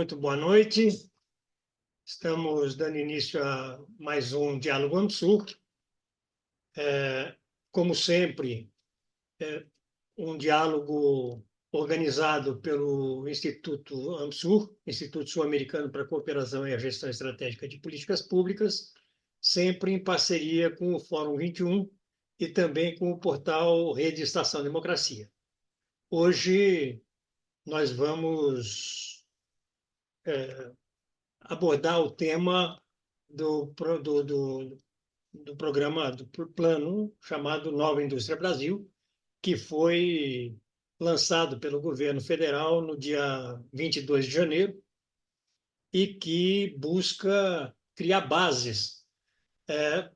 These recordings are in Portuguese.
Muito boa noite. Estamos dando início a mais um Diálogo AMSUR. Como sempre, um diálogo organizado pelo Instituto AMSUR, Instituto Sul-Americano para a Cooperação e a Gestão Estratégica de Políticas Públicas, sempre em parceria com o Fórum 21 e também com o portal Rede Estação Democracia. Hoje nós vamos abordar o tema do programa, do plano chamado Nova Indústria Brasil, que foi lançado pelo governo federal no dia 22 de janeiro e que busca criar bases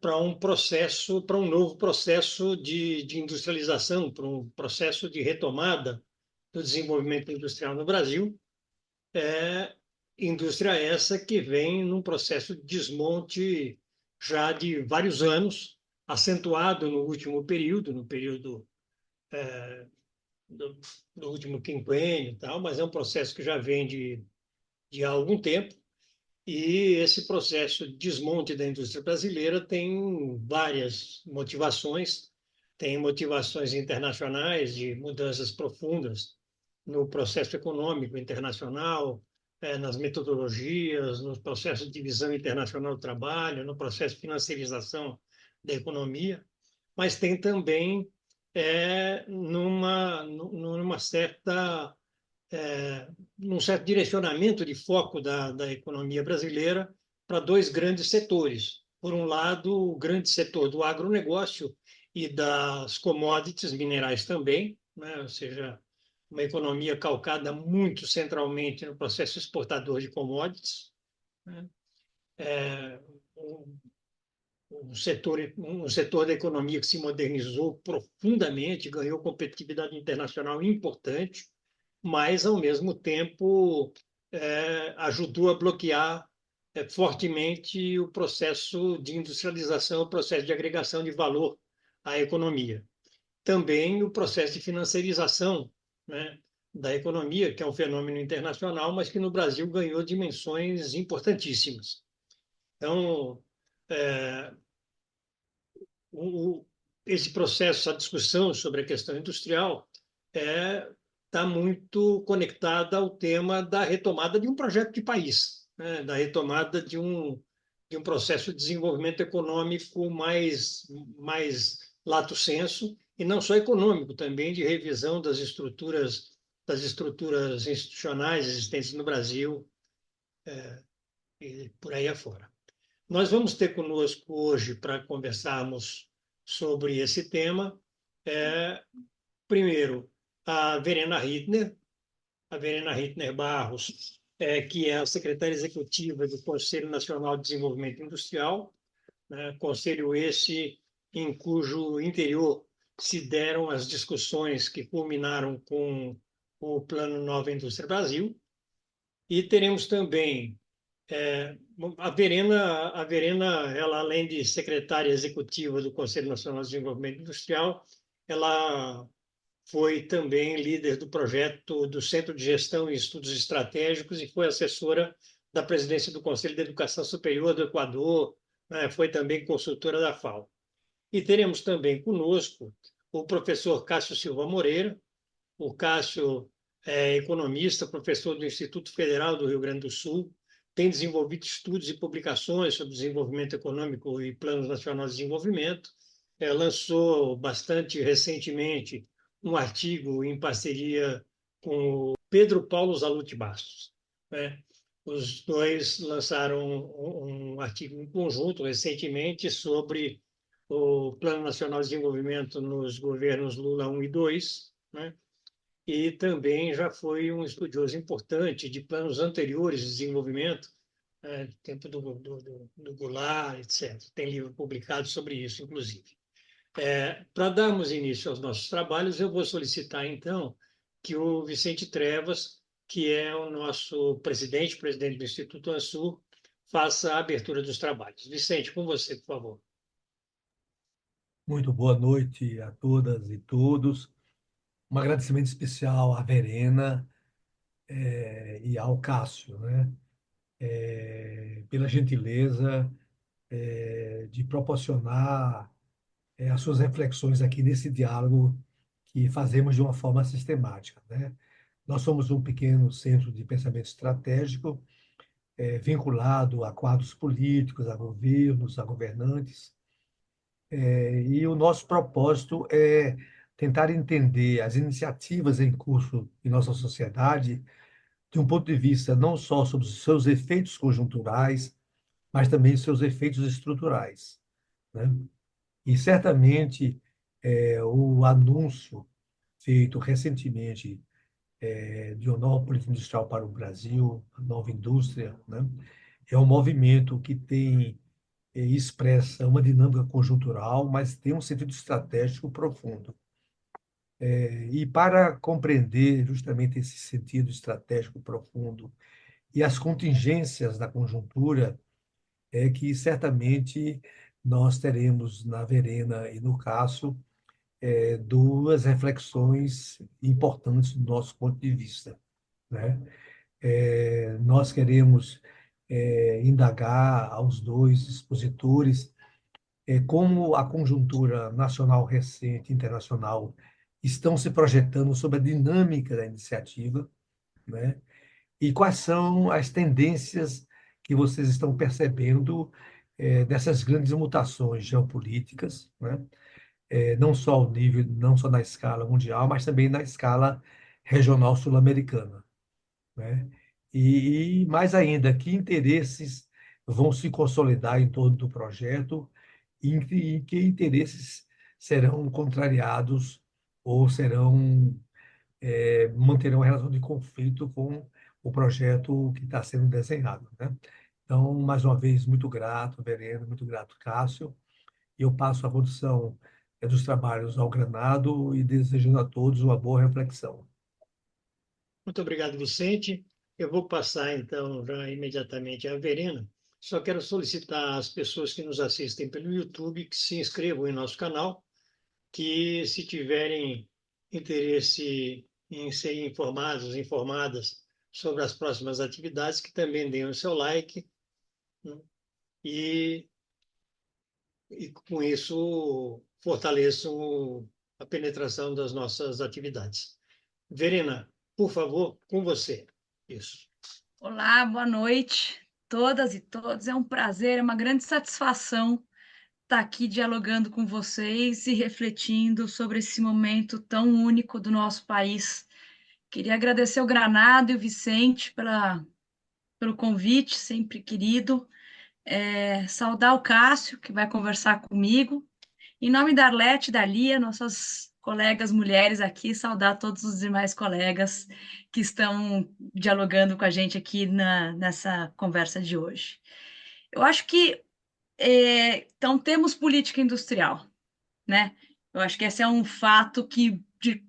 para um processo, para um novo processo de industrialização, para um processo de retomada do desenvolvimento industrial no Brasil. Indústria essa que vem num processo de desmonte já de vários anos, acentuado no último período, no período do, do último quinquênio e tal, mas é um processo que já vem de há algum tempo. E esse processo de desmonte da indústria brasileira tem várias motivações, tem motivações internacionais de mudanças profundas no processo econômico internacional, nas metodologias, no processo de divisão internacional do trabalho, no processo de financiarização da economia, mas tem também numa certa num certo direcionamento de foco da economia brasileira para dois grandes setores. Por um lado, o grande setor do agronegócio e das commodities minerais também, né? Ou seja, uma economia calcada muito centralmente no processo exportador de commodities, né? Um, um setor da economia que se modernizou profundamente, ganhou competitividade internacional importante, mas, ao mesmo tempo, ajudou a bloquear fortemente o processo de industrialização, o processo de agregação de valor à economia. Também o processo de financiarização, né, da economia, que é um fenômeno internacional, mas que no Brasil ganhou dimensões importantíssimas. Então, é, esse processo, a discussão sobre a questão industrial, está muito conectada ao tema da retomada de um projeto de país, né? Da retomada de um processo de desenvolvimento econômico mais lato sensu, e não só econômico, também de revisão das estruturas institucionais existentes no Brasil e por aí afora. Nós vamos ter conosco hoje, para conversarmos sobre esse tema, primeiro, a Verena Hittner Barros, que é a secretária executiva do Conselho Nacional de Desenvolvimento Industrial, né? Conselho esse em cujo interior se deram as discussões que culminaram com o Plano Nova Indústria Brasil. E teremos também a Verena, ela, além de secretária executiva do Conselho Nacional de Desenvolvimento Industrial, ela foi também líder do projeto do Centro de Gestão e Estudos Estratégicos e foi assessora da presidência do Conselho de Educação Superior do Equador, né? Foi também consultora da FAO. E teremos também conosco o professor Cássio Silva Moreira. O Cássio é economista, professor do Instituto Federal do Rio Grande do Sul, tem desenvolvido estudos e publicações sobre desenvolvimento econômico e planos nacionais de desenvolvimento. Lançou bastante recentemente um artigo em parceria com o Pedro Paulo Zaluti Bastos, né? Os dois lançaram um artigo em conjunto recentemente sobre o Plano Nacional de Desenvolvimento nos governos Lula 1 e 2, né? E também já foi um estudioso importante de planos anteriores de desenvolvimento, tempo do Goulart, etc. Tem livro publicado sobre isso, inclusive. Para darmos início aos nossos trabalhos, eu vou solicitar, então, que o Vicente Trevas, que é o nosso presidente do Instituto ANSUR, faça a abertura dos trabalhos. Vicente, com você, por favor. Muito boa noite a todas e todos. Um agradecimento especial à Verena. e ao Cássio, né? Pela gentileza de proporcionar as suas reflexões aqui nesse diálogo que fazemos de uma forma sistemática, né? Nós somos um pequeno centro de pensamento estratégico, vinculado a quadros políticos, a governos, a governantes, e o nosso propósito é tentar entender as iniciativas em curso em nossa sociedade de um ponto de vista não só sobre os seus efeitos conjunturais, mas também seus efeitos estruturais, né? E certamente o anúncio feito recentemente de uma nova política industrial para o Brasil, a nova indústria, né? É um movimento que tem expressa uma dinâmica conjuntural, mas tem um sentido estratégico profundo. E para compreender justamente esse sentido estratégico profundo e as contingências da conjuntura, é que certamente nós teremos na Verena e no Cássio duas reflexões importantes do nosso ponto de vista, né? Nós queremos indagar aos dois expositores como a conjuntura nacional recente e internacional estão se projetando sobre a dinâmica da iniciativa, né? E quais são as tendências que vocês estão percebendo dessas grandes mutações geopolíticas, né? Não só ao nível, não só na escala mundial, mas também na escala regional sul-americana, né? E mais ainda, que interesses vão se consolidar em torno do projeto e que interesses serão contrariados ou manterão a relação de conflito com o projeto que está sendo desenhado, né? Então, mais uma vez, muito grato, Verena, muito grato, Cássio. E eu passo a condução dos trabalhos ao Granado e desejando a todos uma boa reflexão. Muito obrigado, Vicente. Eu vou passar, então, já imediatamente à Verena. Só quero solicitar às pessoas que nos assistem pelo YouTube que se inscrevam em nosso canal, que se tiverem interesse em ser informados, informadas sobre as próximas atividades, que também deem o seu like, né? e, e com isso fortaleçam a penetração das nossas atividades. Verena, por favor, com você. Isso. Olá, boa noite, todas e todos. É um prazer, é uma grande satisfação estar aqui dialogando com vocês e refletindo sobre esse momento tão único do nosso país. Queria agradecer ao Granado e o Vicente pelo convite, sempre querido. Saudar o Cássio, que vai conversar comigo. Em nome da Arlete e da Lia, nossas colegas mulheres aqui, saudar todos os demais colegas que estão dialogando com a gente aqui nessa conversa de hoje. Eu acho que, então, temos política industrial, né? Eu acho que esse é um fato que, de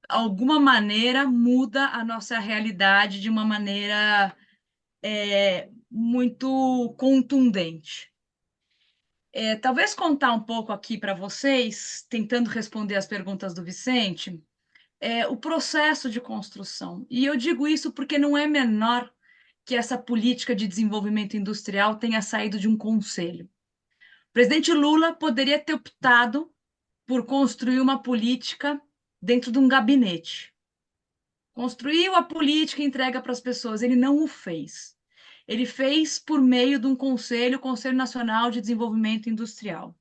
alguma maneira, muda a nossa realidade de uma maneira muito contundente. Talvez contar um pouco aqui para vocês, tentando responder as perguntas do Vicente, o processo de construção. E eu digo isso porque não é menor que essa política de desenvolvimento industrial tenha saído de um conselho. O presidente Lula poderia ter optado por construir uma política dentro de um gabinete. Construiu a política e entrega para as pessoas. Ele não o fez. Ele fez por meio de um conselho, o Conselho Nacional de Desenvolvimento Industrial,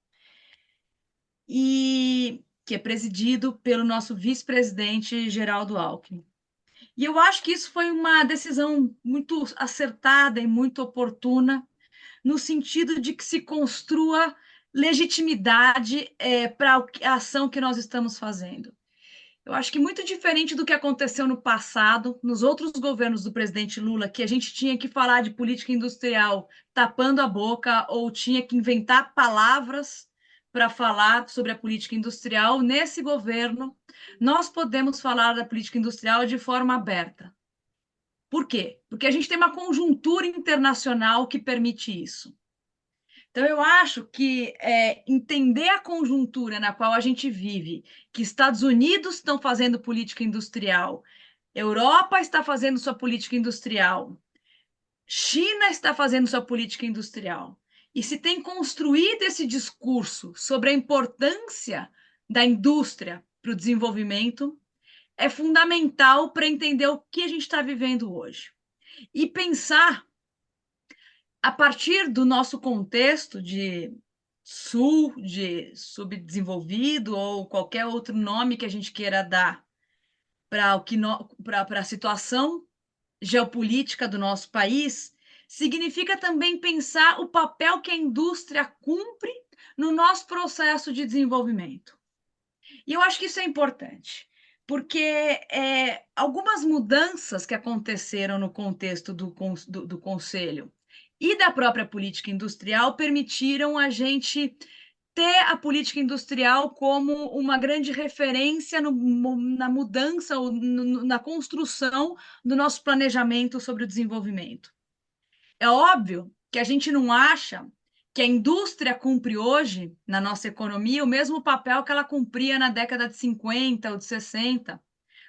e que é presidido pelo nosso vice-presidente Geraldo Alckmin. E eu acho que isso foi uma decisão muito acertada e muito oportuna, no sentido de que se construa legitimidade para a ação que nós estamos fazendo. Eu acho que muito diferente do que aconteceu no passado, nos outros governos do presidente Lula, que a gente tinha que falar de política industrial tapando a boca ou tinha que inventar palavras para falar sobre a política industrial, nesse governo nós podemos falar da política industrial de forma aberta. Por quê? Porque a gente tem uma conjuntura internacional que permite isso. Então, eu acho que entender a conjuntura na qual a gente vive, que Estados Unidos estão fazendo política industrial, Europa está fazendo sua política industrial. China está fazendo sua política industrial. E se tem construído esse discurso sobre a importância da indústria para o desenvolvimento, é fundamental para entender o que a gente está vivendo hoje. E pensar, a partir do nosso contexto de sul, de subdesenvolvido, ou qualquer outro nome que a gente queira dar para a situação geopolítica do nosso país, significa também pensar o papel que a indústria cumpre no nosso processo de desenvolvimento. E eu acho que isso é importante, porque algumas mudanças que aconteceram no contexto do Conselho e da própria política industrial permitiram a gente ter a política industrial como uma grande referência na mudança, na construção do nosso planejamento sobre o desenvolvimento. É óbvio que a gente não acha que a indústria cumpre hoje, na nossa economia, o mesmo papel que ela cumpria na década de 50 ou de 60,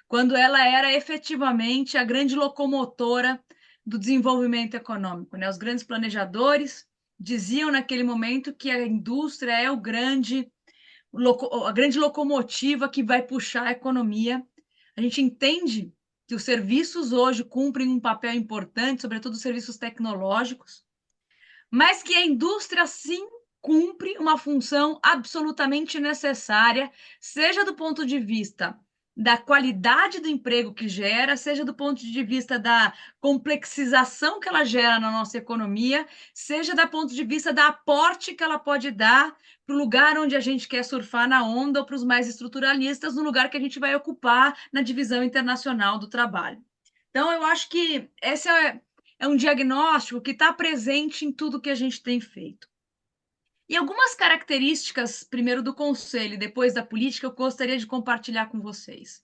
quando ela era efetivamente a grande locomotora do desenvolvimento econômico, né? Os grandes planejadores diziam naquele momento que a indústria é a grande locomotiva que vai puxar a economia. A gente entende que os serviços hoje cumprem um papel importante, sobretudo os serviços tecnológicos, mas que a indústria, sim, cumpre uma função absolutamente necessária, seja do ponto de vista da qualidade do emprego que gera, seja do ponto de vista da complexização que ela gera na nossa economia, seja do ponto de vista da aporte que ela pode dar para o lugar onde a gente quer surfar na onda, ou para os mais estruturalistas, no lugar que a gente vai ocupar na divisão internacional do trabalho. Então, eu acho que esse é um diagnóstico que está presente em tudo que a gente tem feito. E algumas características, primeiro do Conselho e depois da política, eu gostaria de compartilhar com vocês.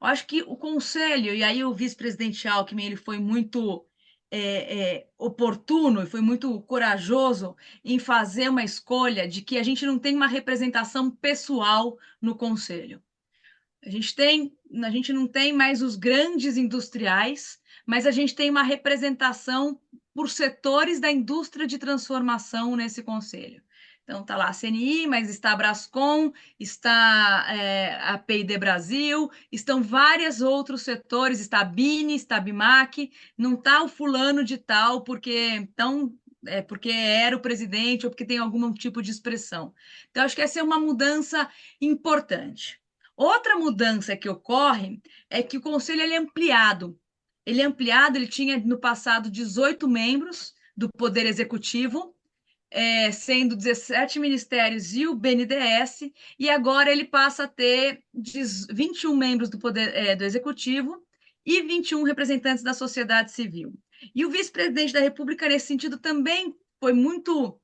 Eu acho que o Conselho, e aí o vice-presidente Alckmin, ele foi muito oportuno e foi muito corajoso em fazer uma escolha de que a gente não tem uma representação pessoal no Conselho. A gente não tem mais os grandes industriais, mas a gente tem uma representação por setores da indústria de transformação nesse conselho. Então, está lá a CNI, mas está a Brascom, está a P&D Brasil, estão vários outros setores, está a BINE, está a BIMAC, não está o fulano de tal, porque era o presidente ou porque tem algum tipo de expressão. Então, acho que essa é uma mudança importante. Outra mudança que ocorre é que o conselho ele é ampliado. Ele tinha no passado 18 membros do Poder Executivo, sendo 17 ministérios e o BNDES, e agora ele passa a ter 21 membros do Poder do Executivo e 21 representantes da sociedade civil. E o vice-presidente da República, nesse sentido, também foi muito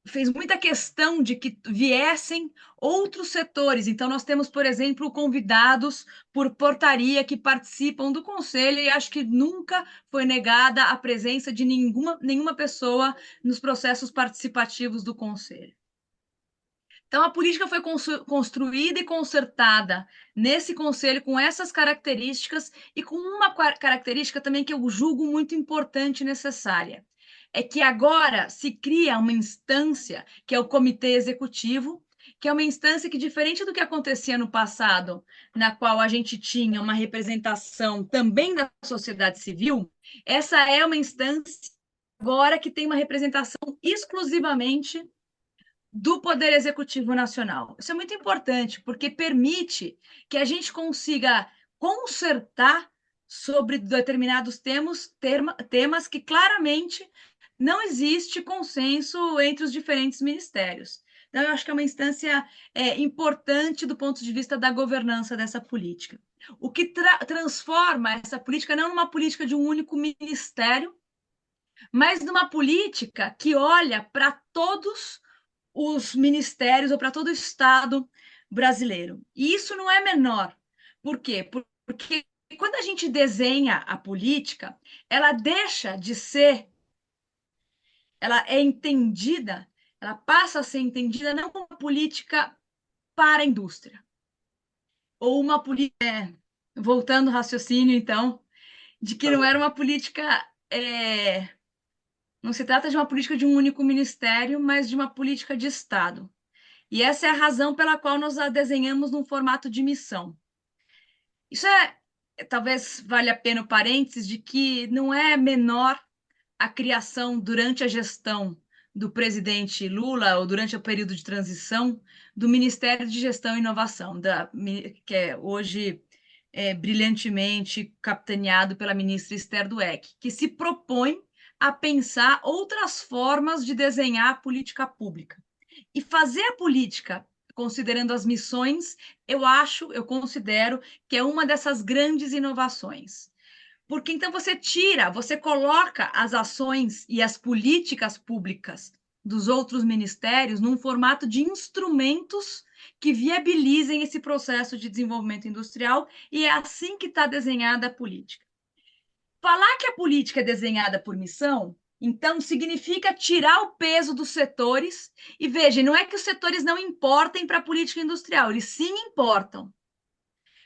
fez muita questão de que viessem outros setores. Então, nós temos, por exemplo, convidados por portaria que participam do conselho, e acho que nunca foi negada a presença de nenhuma pessoa nos processos participativos do conselho. Então, a política foi construída e concertada nesse conselho com essas características e com uma característica também que eu julgo muito importante e necessária. É que agora se cria uma instância, que é o Comitê Executivo, que é uma instância que, diferente do que acontecia no passado, na qual a gente tinha uma representação também da sociedade civil, essa é uma instância agora que tem uma representação exclusivamente do Poder Executivo Nacional. Isso é muito importante, porque permite que a gente consiga consertar sobre determinados temas que claramente não existe consenso entre os diferentes ministérios. Então, eu acho que é uma instância importante do ponto de vista da governança dessa política. O que transforma essa política não numa política de um único ministério, mas numa política que olha para todos os ministérios ou para todo o Estado brasileiro. E isso não é menor. Por quê? Porque quando a gente desenha a política, ela deixa de ser, ela é entendida, ela passa a ser entendida não como uma política para a indústria, ou uma política, voltando ao raciocínio, então, de que não era uma política, não se trata de uma política de um único ministério, mas de uma política de Estado. E essa é a razão pela qual nós a desenhamos num formato de missão. Isso talvez valha a pena o parênteses de que não é menor a criação durante a gestão do presidente Lula, ou durante o período de transição, do Ministério de Gestão e Inovação, que é hoje brilhantemente capitaneado pela ministra Esther Dweck, que se propõe a pensar outras formas de desenhar a política pública. E fazer a política considerando as missões, eu considero que é uma dessas grandes inovações. Porque então você coloca as ações e as políticas públicas dos outros ministérios num formato de instrumentos que viabilizem esse processo de desenvolvimento industrial, e é assim que está desenhada a política. Falar que a política é desenhada por missão, então, significa tirar o peso dos setores, e veja, não é que os setores não importem para a política industrial, eles sim importam,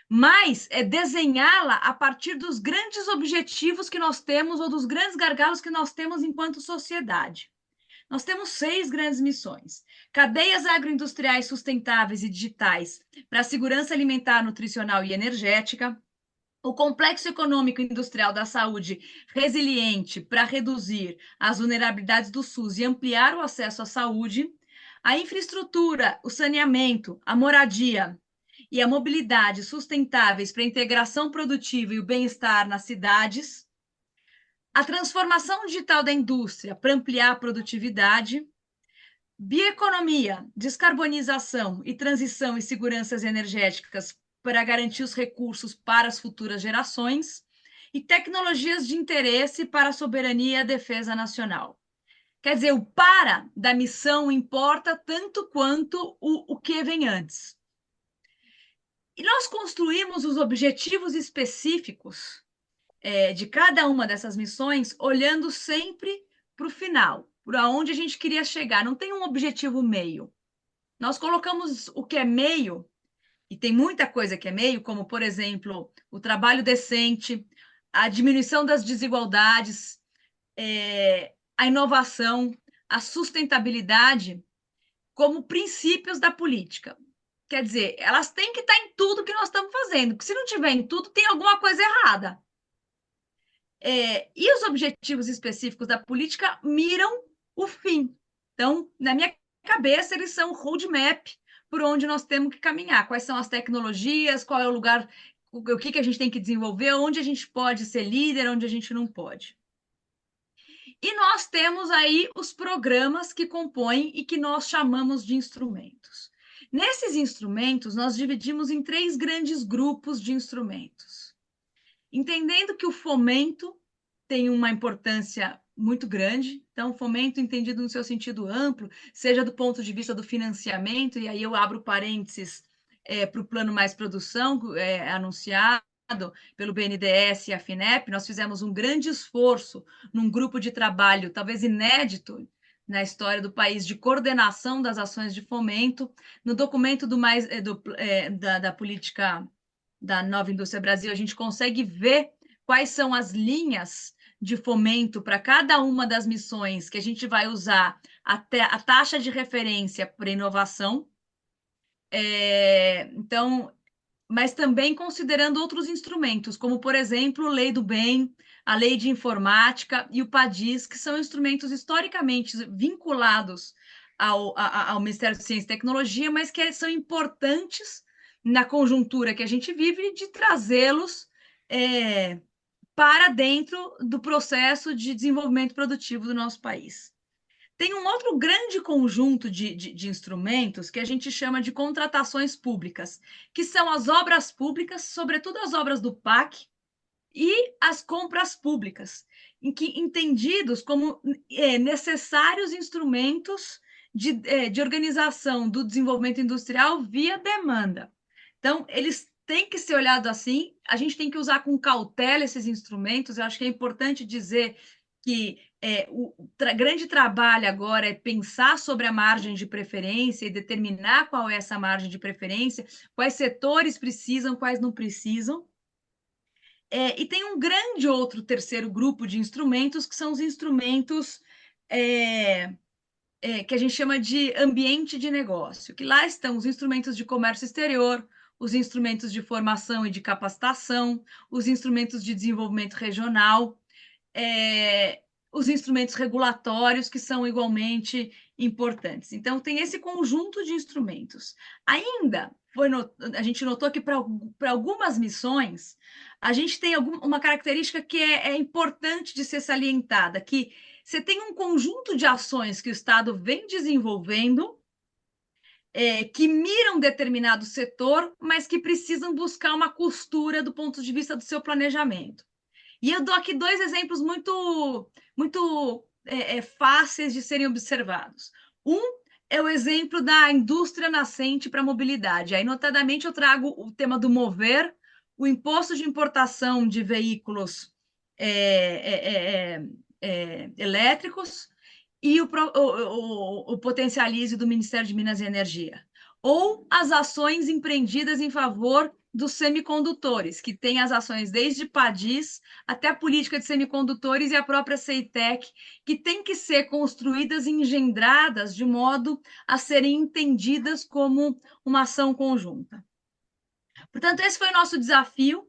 mas é desenhá-la a partir dos grandes objetivos que nós temos, ou dos grandes gargalos que nós temos enquanto sociedade. Nós temos 6 grandes missões: cadeias agroindustriais sustentáveis e digitais para a segurança alimentar, nutricional e energética; o complexo econômico industrial da saúde resiliente para reduzir as vulnerabilidades do SUS e ampliar o acesso à saúde; a infraestrutura, o saneamento, a moradia e a mobilidade sustentáveis para a integração produtiva e o bem-estar nas cidades; a transformação digital da indústria para ampliar a produtividade; bioeconomia, descarbonização e transição e seguranças energéticas para garantir os recursos para as futuras gerações; e tecnologias de interesse para a soberania e a defesa nacional. Quer dizer, o para da missão importa tanto quanto o que vem antes. E nós construímos os objetivos específicos de cada uma dessas missões, olhando sempre para o final, para onde a gente queria chegar. Não tem um objetivo meio. Nós colocamos o que é meio, e tem muita coisa que é meio, como, por exemplo, o trabalho decente, a diminuição das desigualdades, a inovação, a sustentabilidade, como princípios da política. Quer dizer, elas têm que estar em tudo que nós estamos fazendo, porque se não tiver em tudo, tem alguma coisa errada. E os objetivos específicos da política miram o fim. Então, na minha cabeça, eles são o roadmap por onde nós temos que caminhar. Quais são as tecnologias, qual é o lugar, o que a gente tem que desenvolver, onde a gente pode ser líder, onde a gente não pode. E nós temos aí os programas que compõem e que nós chamamos de instrumentos. Nesses instrumentos, nós dividimos em 3 grandes grupos de instrumentos. Entendendo que o fomento tem uma importância muito grande, então, fomento entendido no seu sentido amplo, seja do ponto de vista do financiamento, e aí eu abro parênteses para o Plano Mais Produção, anunciado pelo BNDES e a FINEP. Nós fizemos um grande esforço num grupo de trabalho, talvez inédito na história do país, de coordenação das ações de fomento. No documento da política da Nova Indústria Brasil, a gente consegue ver quais são as linhas de fomento para cada uma das missões que a gente vai usar até a taxa de referência para inovação. Então, mas também considerando outros instrumentos, como, por exemplo, Lei do Bem, a Lei de Informática e o PADIS, que são instrumentos historicamente vinculados ao Ministério de Ciência e Tecnologia, mas que são importantes na conjuntura que a gente vive, de trazê-los para dentro do processo de desenvolvimento produtivo do nosso país. Tem um outro grande conjunto de instrumentos que a gente chama de contratações públicas, que são as obras públicas, sobretudo as obras do PAC, e as compras públicas, entendidos como necessários instrumentos de organização do desenvolvimento industrial via demanda. Então, eles têm que ser olhados assim, a gente tem que usar com cautela esses instrumentos. Eu acho que é importante dizer que O grande trabalho agora é pensar sobre a margem de preferência e determinar qual é essa margem de preferência, quais setores precisam, quais não precisam. E tem um grande outro terceiro grupo de instrumentos, que são os instrumentos que a gente chama de ambiente de negócio, que lá estão os instrumentos de comércio exterior, os instrumentos de formação e de capacitação, os instrumentos de desenvolvimento regional, os instrumentos regulatórios, que são igualmente importantes. Então, tem esse conjunto de instrumentos. Ainda, a gente notou que para algumas missões, a gente tem uma característica que é importante de ser salientada, que você tem um conjunto de ações que o Estado vem desenvolvendo, que miram determinado setor, mas que precisam buscar uma costura do ponto de vista do seu planejamento. E eu dou aqui 2 exemplos muito fáceis de serem observados. Um é o exemplo da indústria nascente para a mobilidade. Aí, notadamente, eu trago o tema do MOVER, o imposto de importação de veículos elétricos e o Potencialize do Ministério de Minas e Energia. Ou as ações empreendidas em favor dos semicondutores, que tem as ações desde PADIS até a política de semicondutores e a própria CEITEC, que tem que ser construídas e engendradas de modo a serem entendidas como uma ação conjunta. Portanto, esse foi o nosso desafio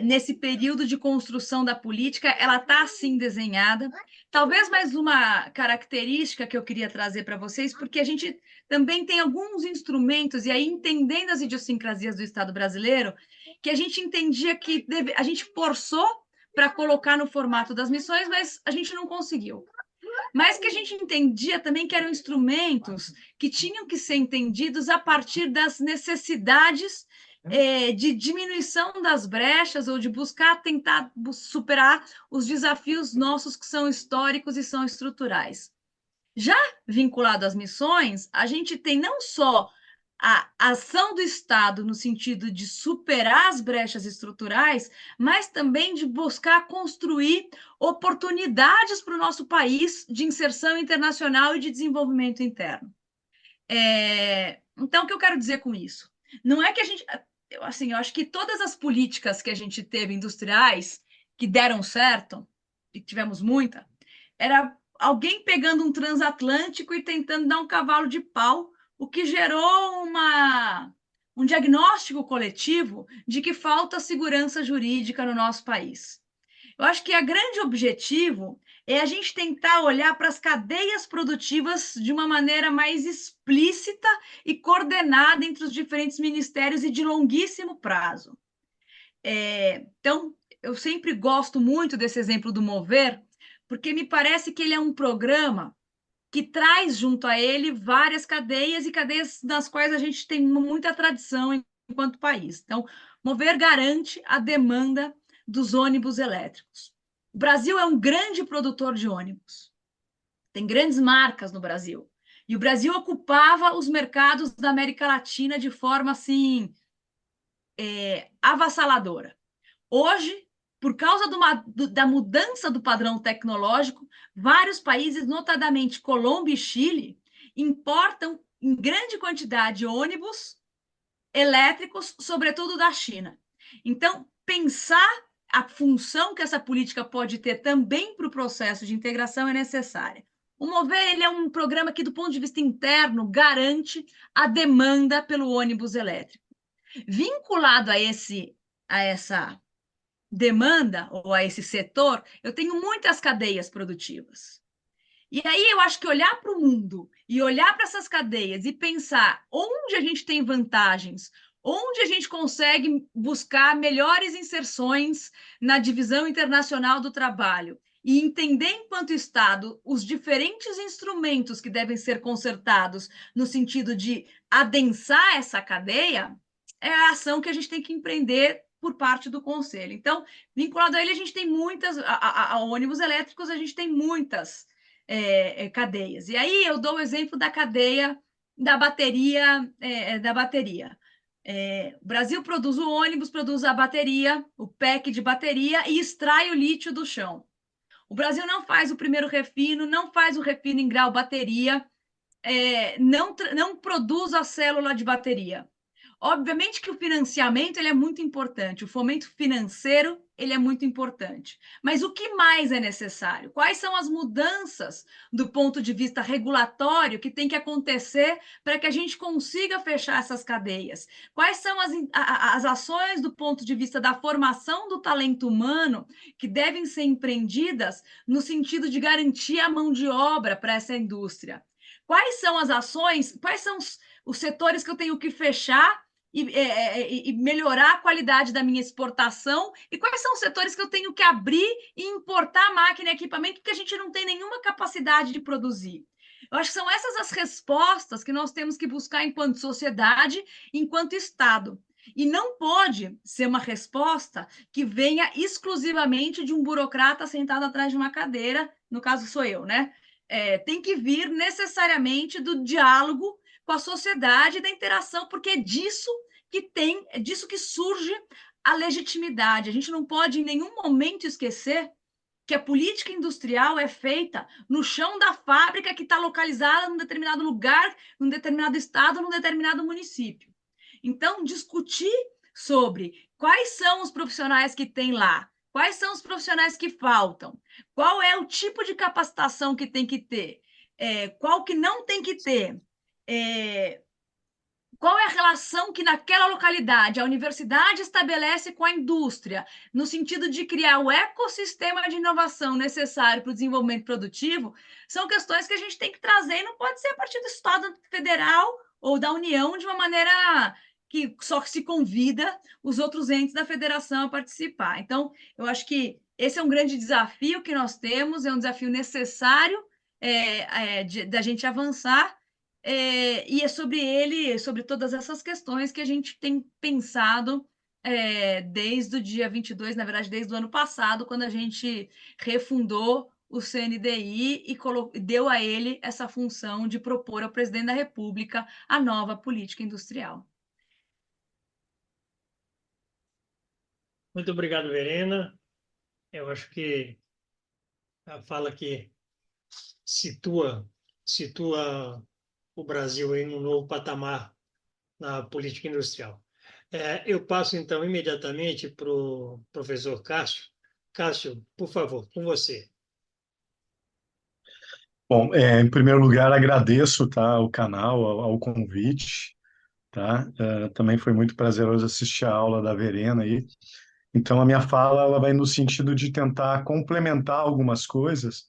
nesse período de construção da política. Ela está assim desenhada. Talvez mais uma característica que eu queria trazer para vocês, porque a gente também tem alguns instrumentos, e aí entendendo as idiosincrasias do Estado brasileiro, que a gente entendia que a gente forçou para colocar no formato das missões, mas a gente não conseguiu. Mas que a gente entendia também que eram instrumentos que tinham que ser entendidos a partir das necessidades de diminuição das brechas ou de tentar superar os desafios nossos que são históricos e são estruturais. Já vinculado às missões, a gente tem não só a ação do Estado no sentido de superar as brechas estruturais, mas também de buscar construir oportunidades para o nosso país de inserção internacional e de desenvolvimento interno. Então, o que eu quero dizer com isso? Não é que a gente... eu acho que todas as políticas que a gente teve industriais que deram certo, e tivemos muita, era alguém pegando um transatlântico e tentando dar um cavalo de pau, o que gerou um diagnóstico coletivo de que falta segurança jurídica no nosso país. Eu acho que o grande objetivo é a gente tentar olhar para as cadeias produtivas de uma maneira mais explícita e coordenada entre os diferentes ministérios e de longuíssimo prazo. Então, eu sempre gosto muito desse exemplo do MOVER, porque me parece que ele é um programa que traz junto a ele várias cadeias e cadeias nas quais a gente tem muita tradição enquanto país. Então, MOVER garante a demanda dos ônibus elétricos. O Brasil é um grande produtor de ônibus. Tem grandes marcas no Brasil. E o Brasil ocupava os mercados da América Latina de forma assim avassaladora. Hoje, por causa da mudança do padrão tecnológico, vários países, notadamente Colômbia e Chile, importam em grande quantidade ônibus elétricos, sobretudo da China. Então, pensar a função que essa política pode ter também para o processo de integração é necessária. O MOVER ele é um programa que, do ponto de vista interno, garante a demanda pelo ônibus elétrico. Vinculado a essa demanda ou a esse setor, eu tenho muitas cadeias produtivas. E aí eu acho que olhar para o mundo e olhar para essas cadeias e pensar onde a gente tem vantagens, onde a gente consegue buscar melhores inserções na divisão internacional do trabalho e entender, enquanto Estado, os diferentes instrumentos que devem ser consertados no sentido de adensar essa cadeia, é a ação que a gente tem que empreender por parte do Conselho. Então, vinculado a ele, a gente tem muitas, a ônibus elétricos, a gente tem muitas cadeias. E aí eu dou o exemplo da cadeia da bateria. O Brasil produz o ônibus, produz a bateria, o pack de bateria e extrai o lítio do chão. O Brasil não faz o primeiro refino, não faz o refino em grau bateria, não produz a célula de bateria. Obviamente que o financiamento ele é muito importante, o fomento financeiro ele é muito importante. Mas o que mais é necessário? Quais são as mudanças do ponto de vista regulatório que tem que acontecer para que a gente consiga fechar essas cadeias? Quais são as ações do ponto de vista da formação do talento humano que devem ser empreendidas no sentido de garantir a mão de obra para essa indústria? Quais são as ações, quais são os setores que eu tenho que fechar e melhorar a qualidade da minha exportação, e quais são os setores que eu tenho que abrir e importar máquina e equipamento porque a gente não tem nenhuma capacidade de produzir. Eu acho que são essas as respostas que nós temos que buscar enquanto sociedade, enquanto Estado. E não pode ser uma resposta que venha exclusivamente de um burocrata sentado atrás de uma cadeira, no caso sou eu, né? Tem que vir necessariamente do diálogo com a sociedade, da interação, porque é disso que surge a legitimidade. A gente não pode em nenhum momento esquecer que a política industrial é feita no chão da fábrica que está localizada num determinado lugar, num determinado estado, num determinado município. Então, discutir sobre quais são os profissionais que tem lá, quais são os profissionais que faltam, qual é o tipo de capacitação que tem que ter, qual que não tem que ter, qual é a relação que naquela localidade a universidade estabelece com a indústria, no sentido de criar o ecossistema de inovação necessário para o desenvolvimento produtivo, são questões que a gente tem que trazer e não pode ser a partir do Estado federal ou da União de uma maneira que só se convida os outros entes da federação a participar. Então, eu acho que esse é um grande desafio que nós temos, é um desafio necessário da gente avançar, e é sobre ele, sobre todas essas questões que a gente tem pensado desde o dia 22, na verdade, desde o ano passado, quando a gente refundou o CNDI e deu a ele essa função de propor ao presidente da República a nova política industrial. Muito obrigado, Verena. Eu acho que a fala que situa o Brasil em um novo patamar na política industrial. Eu passo, então, imediatamente para o professor Cássio. Cássio, por favor, com você. Bom, em primeiro lugar, agradeço, tá, o canal, ao convite, tá? Também foi muito prazeroso assistir a aula da Verena aí. Então, a minha fala ela vai no sentido de tentar complementar algumas coisas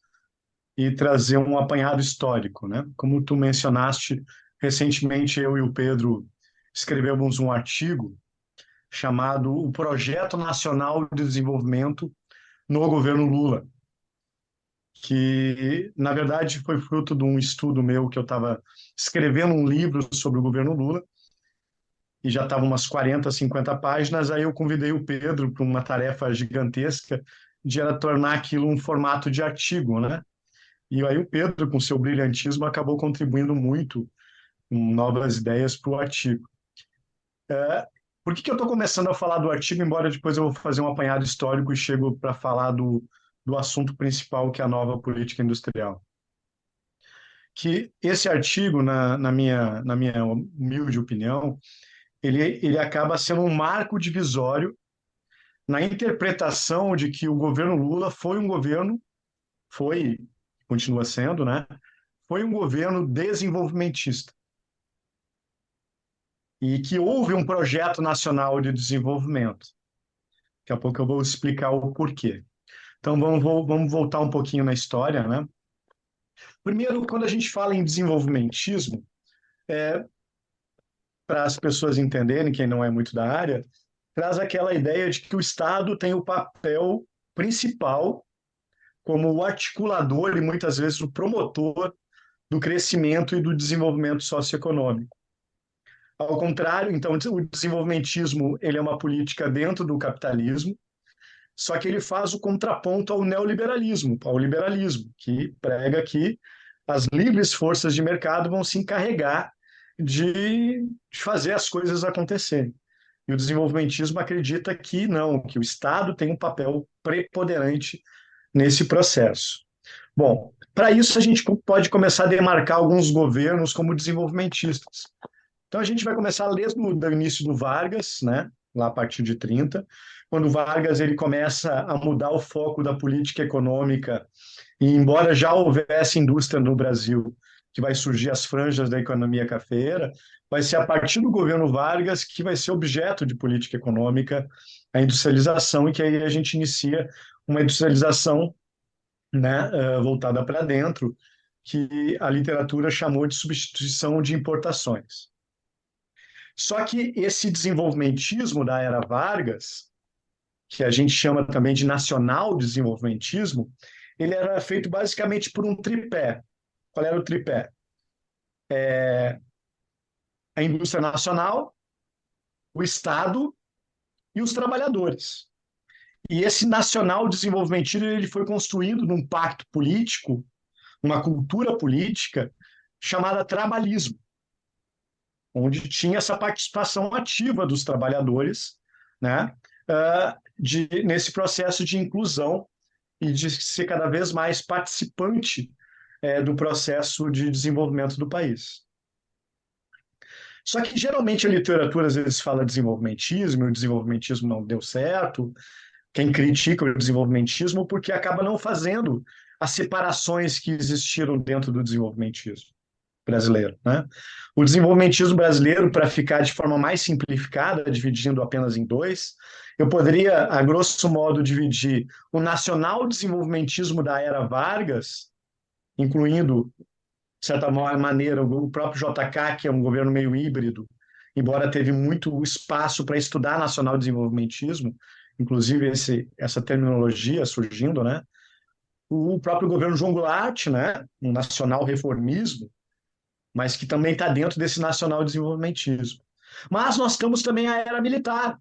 e trazer um apanhado histórico, né? Como tu mencionaste, recentemente eu e o Pedro escrevemos um artigo chamado O Projeto Nacional de Desenvolvimento no Governo Lula, que, na verdade, foi fruto de um estudo meu que eu estava escrevendo um livro sobre o governo Lula, e já estava umas 40, 50 páginas, aí eu convidei o Pedro para uma tarefa gigantesca de tornar aquilo um formato de artigo, né? E aí o Pedro, com seu brilhantismo, acabou contribuindo muito com novas ideias para o artigo. Por que eu estou começando a falar do artigo, embora depois eu vou fazer um apanhado histórico e chego para falar do assunto principal, que é a nova política industrial? Que esse artigo, na minha humilde opinião, ele acaba sendo um marco divisório na interpretação de que o governo Lula continua sendo, né? Foi um governo desenvolvimentista. E que houve um projeto nacional de desenvolvimento. Daqui a pouco eu vou explicar o porquê. Então, vamos voltar um pouquinho na história, né? Primeiro, quando a gente fala em desenvolvimentismo, para as pessoas entenderem, quem não é muito da área, traz aquela ideia de que o Estado tem o papel principal como o articulador e muitas vezes o promotor do crescimento e do desenvolvimento socioeconômico. Ao contrário, então, o desenvolvimentismo ele é uma política dentro do capitalismo, só que ele faz o contraponto ao neoliberalismo, ao liberalismo, que prega que as livres forças de mercado vão se encarregar de fazer as coisas acontecerem. E o desenvolvimentismo acredita que não, que o Estado tem um papel preponderante nesse processo. Bom, para isso a gente pode começar a demarcar alguns governos como desenvolvimentistas. Então a gente vai começar desde o início do Vargas, né, lá a partir de 30, quando o Vargas ele começa a mudar o foco da política econômica, e embora já houvesse indústria no Brasil, que vai surgir as franjas da economia cafeeira, vai ser a partir do governo Vargas que vai ser objeto de política econômica a industrialização, e que aí a gente inicia uma industrialização, né, voltada para dentro, que a literatura chamou de substituição de importações. Só que esse desenvolvimentismo da era Vargas, que a gente chama também de nacional desenvolvimentismo, ele era feito basicamente por um tripé. Qual era o tripé? A indústria nacional, o Estado e os trabalhadores. E esse nacional desenvolvimentismo ele foi construído num pacto político, uma cultura política chamada trabalhismo, onde tinha essa participação ativa dos trabalhadores, né, nesse processo de inclusão e de ser cada vez mais participante do processo de desenvolvimento do país. Só que geralmente a literatura às vezes fala desenvolvimentismo, e o desenvolvimentismo não deu certo. Quem critica o desenvolvimentismo porque acaba não fazendo as separações que existiram dentro do desenvolvimentismo brasileiro, né? O desenvolvimentismo brasileiro, para ficar de forma mais simplificada, dividindo apenas em dois, eu poderia, a grosso modo, dividir o nacional desenvolvimentismo da era Vargas, incluindo, de certa maneira, o próprio JK, que é um governo meio híbrido, embora teve muito espaço para estudar nacional desenvolvimentismo, inclusive essa terminologia surgindo, né? O próprio governo João Goulart, né? Um nacional reformismo, mas que também está dentro desse nacional desenvolvimentismo. Mas nós temos também a era militar,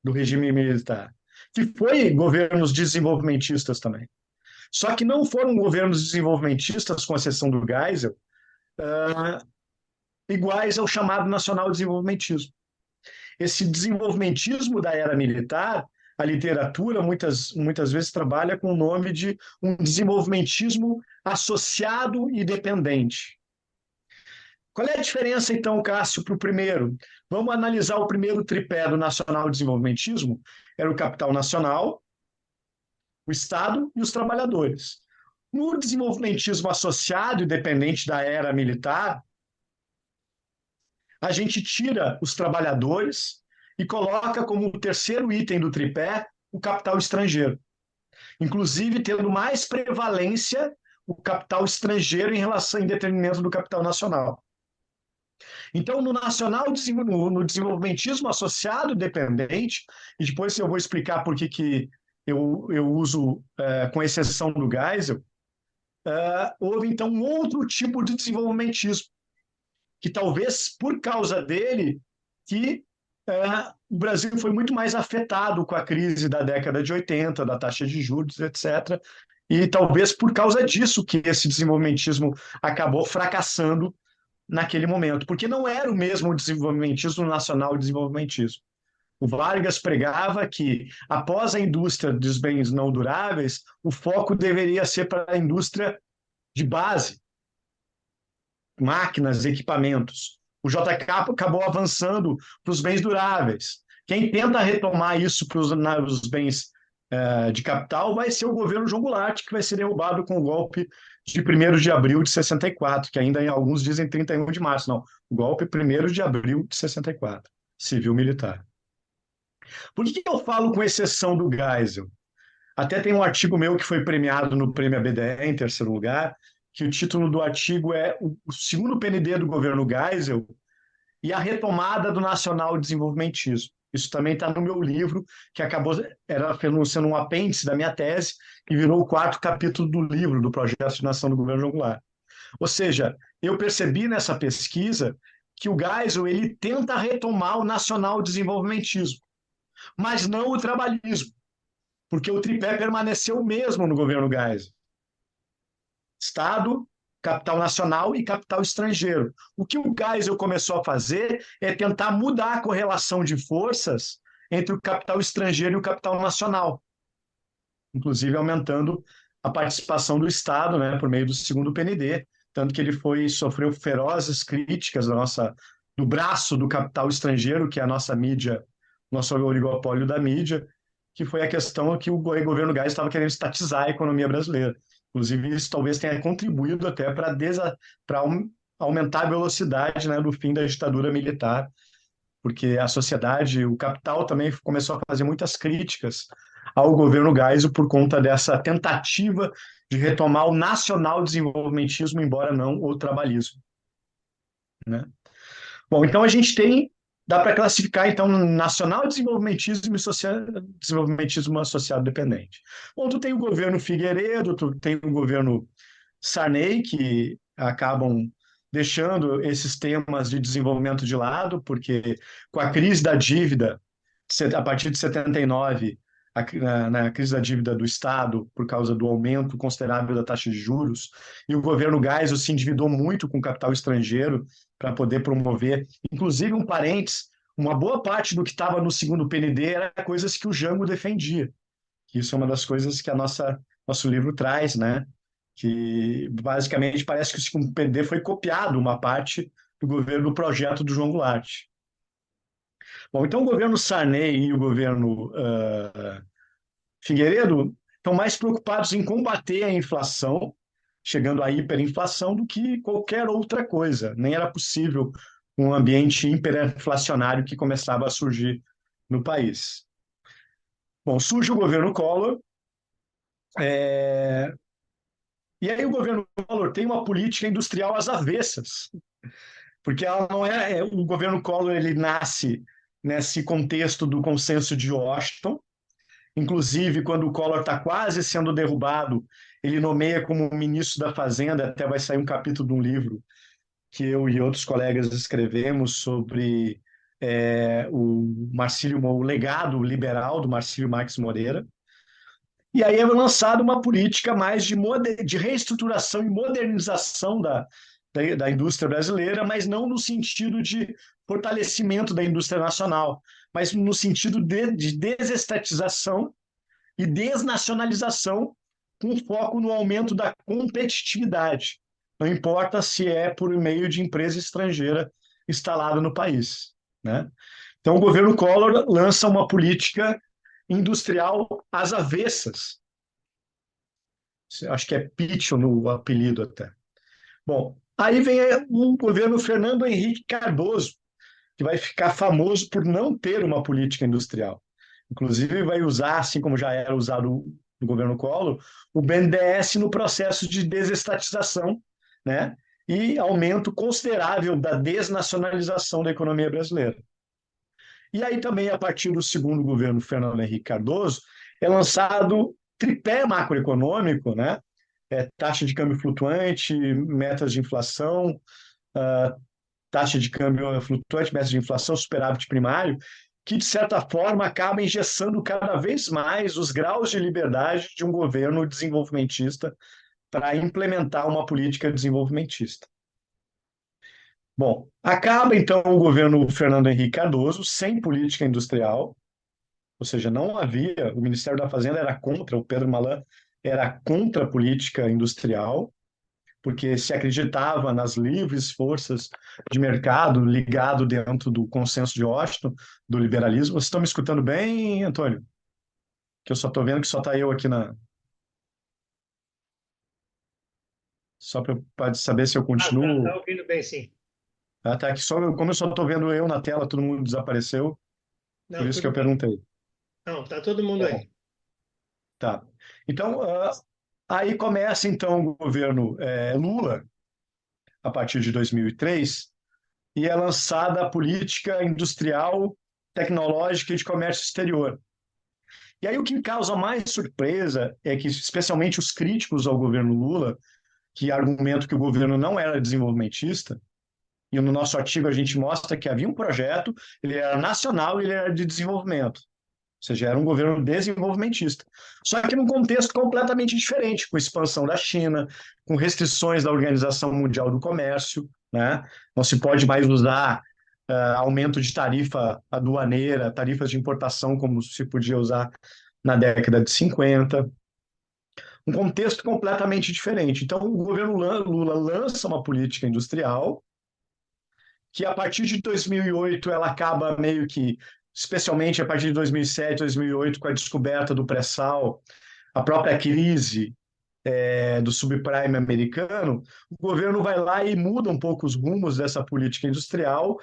do regime militar, que foi governos desenvolvimentistas também. Só que não foram governos desenvolvimentistas, com exceção do Geisel, iguais ao chamado nacional desenvolvimentismo. Esse desenvolvimentismo da era militar, a literatura muitas vezes trabalha com o nome de um desenvolvimentismo associado e dependente. Qual é a diferença, então, Cássio, para o primeiro? Vamos analisar o primeiro tripé do nacional desenvolvimentismo. Era o capital nacional, o Estado e os trabalhadores. No desenvolvimentismo associado e dependente da era militar, a gente tira os trabalhadores e coloca como terceiro item do tripé o capital estrangeiro. Inclusive, tendo mais prevalência o capital estrangeiro em detrimento do capital nacional. Então, no desenvolvimentismo associado dependente, e depois eu vou explicar por que eu uso, com exceção do Geisel, houve então um outro tipo de desenvolvimentismo, que talvez por causa dele, que o Brasil foi muito mais afetado com a crise da década de 80, da taxa de juros, etc. E talvez por causa disso que esse desenvolvimentismo acabou fracassando naquele momento, porque não era o mesmo desenvolvimentismo nacional desenvolvimentismo. O Vargas pregava que, após a indústria dos bens não duráveis, o foco deveria ser para a indústria de base, máquinas, equipamentos. O JK acabou avançando para os bens duráveis. Quem tenta retomar isso para os bens de capital vai ser o governo João Goulart, que vai ser derrubado com o golpe de 1º de abril de 64, que ainda alguns dizem 31 de março. Não, o golpe 1º de abril de 64, civil-militar. Por que eu falo com exceção do Geisel? Até tem um artigo meu que foi premiado no Prêmio ABDE em terceiro lugar, que o título do artigo é o segundo PND do governo Geisel e a retomada do nacional desenvolvimentismo. Isso também está no meu livro, que acabou sendo um apêndice da minha tese, que virou o 4º capítulo do livro, do projeto de nação do governo João Goulart. Ou seja, eu percebi nessa pesquisa que o Geisel ele tenta retomar o nacional desenvolvimentismo, mas não o trabalhismo, porque o tripé permaneceu o mesmo no governo Geisel. Estado, capital nacional e capital estrangeiro. O que o Geisel começou a fazer é tentar mudar a correlação de forças entre o capital estrangeiro e o capital nacional, inclusive aumentando a participação do Estado, né, por meio do segundo PND, tanto que ele sofreu ferozes críticas do braço do capital estrangeiro, que é a nossa mídia, nosso oligopólio da mídia, que foi a questão que o governo Geisel estava querendo estatizar a economia brasileira. Inclusive, isso talvez tenha contribuído até para aumentar a velocidade, né, do fim da ditadura militar, porque a sociedade, o capital também começou a fazer muitas críticas ao governo Geisel por conta dessa tentativa de retomar o nacional-desenvolvimentismo, embora não o trabalhismo, né? Bom, então dá para classificar então nacional-desenvolvimentismo e desenvolvimentismo associado dependente. Bom, tu tem o governo Figueiredo, tu tem o governo Sarney, que acabam deixando esses temas de desenvolvimento de lado, porque com a crise da dívida, a partir de 79, na crise da dívida do Estado, por causa do aumento considerável da taxa de juros, e o governo Geisel se endividou muito com capital estrangeiro para poder promover, inclusive um parênteses, uma boa parte do que estava no segundo PND era coisas que o Jango defendia. Isso é uma das coisas que nosso livro traz, né? Que basicamente parece que o segundo PND foi copiado uma parte do projeto do João Goulart. Bom, então o governo Sarney e o governo Figueiredo estão mais preocupados em combater a inflação, chegando à hiperinflação, do que qualquer outra coisa. Nem era possível um ambiente hiperinflacionário que começava a surgir no país. Bom, surge o governo Collor, e aí o governo Collor tem uma política industrial às avessas, porque ela não o governo Collor ele nasce nesse contexto do consenso de Washington. Inclusive, quando o Collor está quase sendo derrubado, ele nomeia como ministro da Fazenda, até vai sair um capítulo de um livro que eu e outros colegas escrevemos sobre o legado liberal do Marcílio Marques Moreira. E aí é lançada uma política mais de reestruturação e modernização da indústria brasileira, mas não no sentido de fortalecimento da indústria nacional, mas no sentido de desestatização e desnacionalização, com foco no aumento da competitividade. Não importa se é por meio de empresa estrangeira instalada no país, né? Então, o governo Collor lança uma política industrial às avessas. Acho que é Pitch no apelido até. Bom, aí vem o governo Fernando Henrique Cardoso, que vai ficar famoso por não ter uma política industrial. Inclusive, vai usar, assim como já era usado no governo Collor, o BNDES no processo de desestatização, né? E aumento considerável da desnacionalização da economia brasileira. E aí também, a partir do segundo governo Fernando Henrique Cardoso, é lançado tripé macroeconômico, né? Taxa de câmbio flutuante, metas de inflação, taxa de câmbio flutuante, metas de inflação, superávit primário, que, de certa forma, acaba engessando cada vez mais os graus de liberdade de um governo desenvolvimentista para implementar uma política desenvolvimentista. Bom, acaba, então, o governo Fernando Henrique Cardoso sem política industrial, ou seja, não havia, o Ministério da Fazenda era contra, o Pedro Malan era contra a política industrial, porque se acreditava nas livres forças de mercado ligado dentro do consenso de Washington, do liberalismo. Vocês estão me escutando bem, Antônio? Que eu só estou vendo que só está eu aqui na... Só para saber se eu continuo... Está ouvindo bem, sim. Tá aqui como eu só estou vendo eu na tela, todo mundo desapareceu, Não, por isso que eu bem. perguntei. Não, está todo mundo aí. Tá. Então, aí começa, então, o governo Lula, a partir de 2003, e é lançada a política industrial, tecnológica e de comércio exterior. E aí o que causa mais surpresa é que, especialmente os críticos ao governo Lula, que argumentam que o governo não era desenvolvimentista, e no nosso artigo a gente mostra que havia um projeto, ele era nacional e ele era de desenvolvimento. Ou seja, era um governo desenvolvimentista. Só que num contexto completamente diferente, com expansão da China, com restrições da Organização Mundial do Comércio, né? Não se pode mais usar aumento de tarifa aduaneira, tarifas de importação, como se podia usar na década de 50. um contexto completamente diferente. Então, o governo Lula lança uma política industrial que, a partir de 2008, ela acaba meio que, especialmente a partir de 2007, 2008, com a descoberta do pré-sal, a própria crise do subprime americano, o governo vai lá e muda um pouco os rumos dessa política industrial,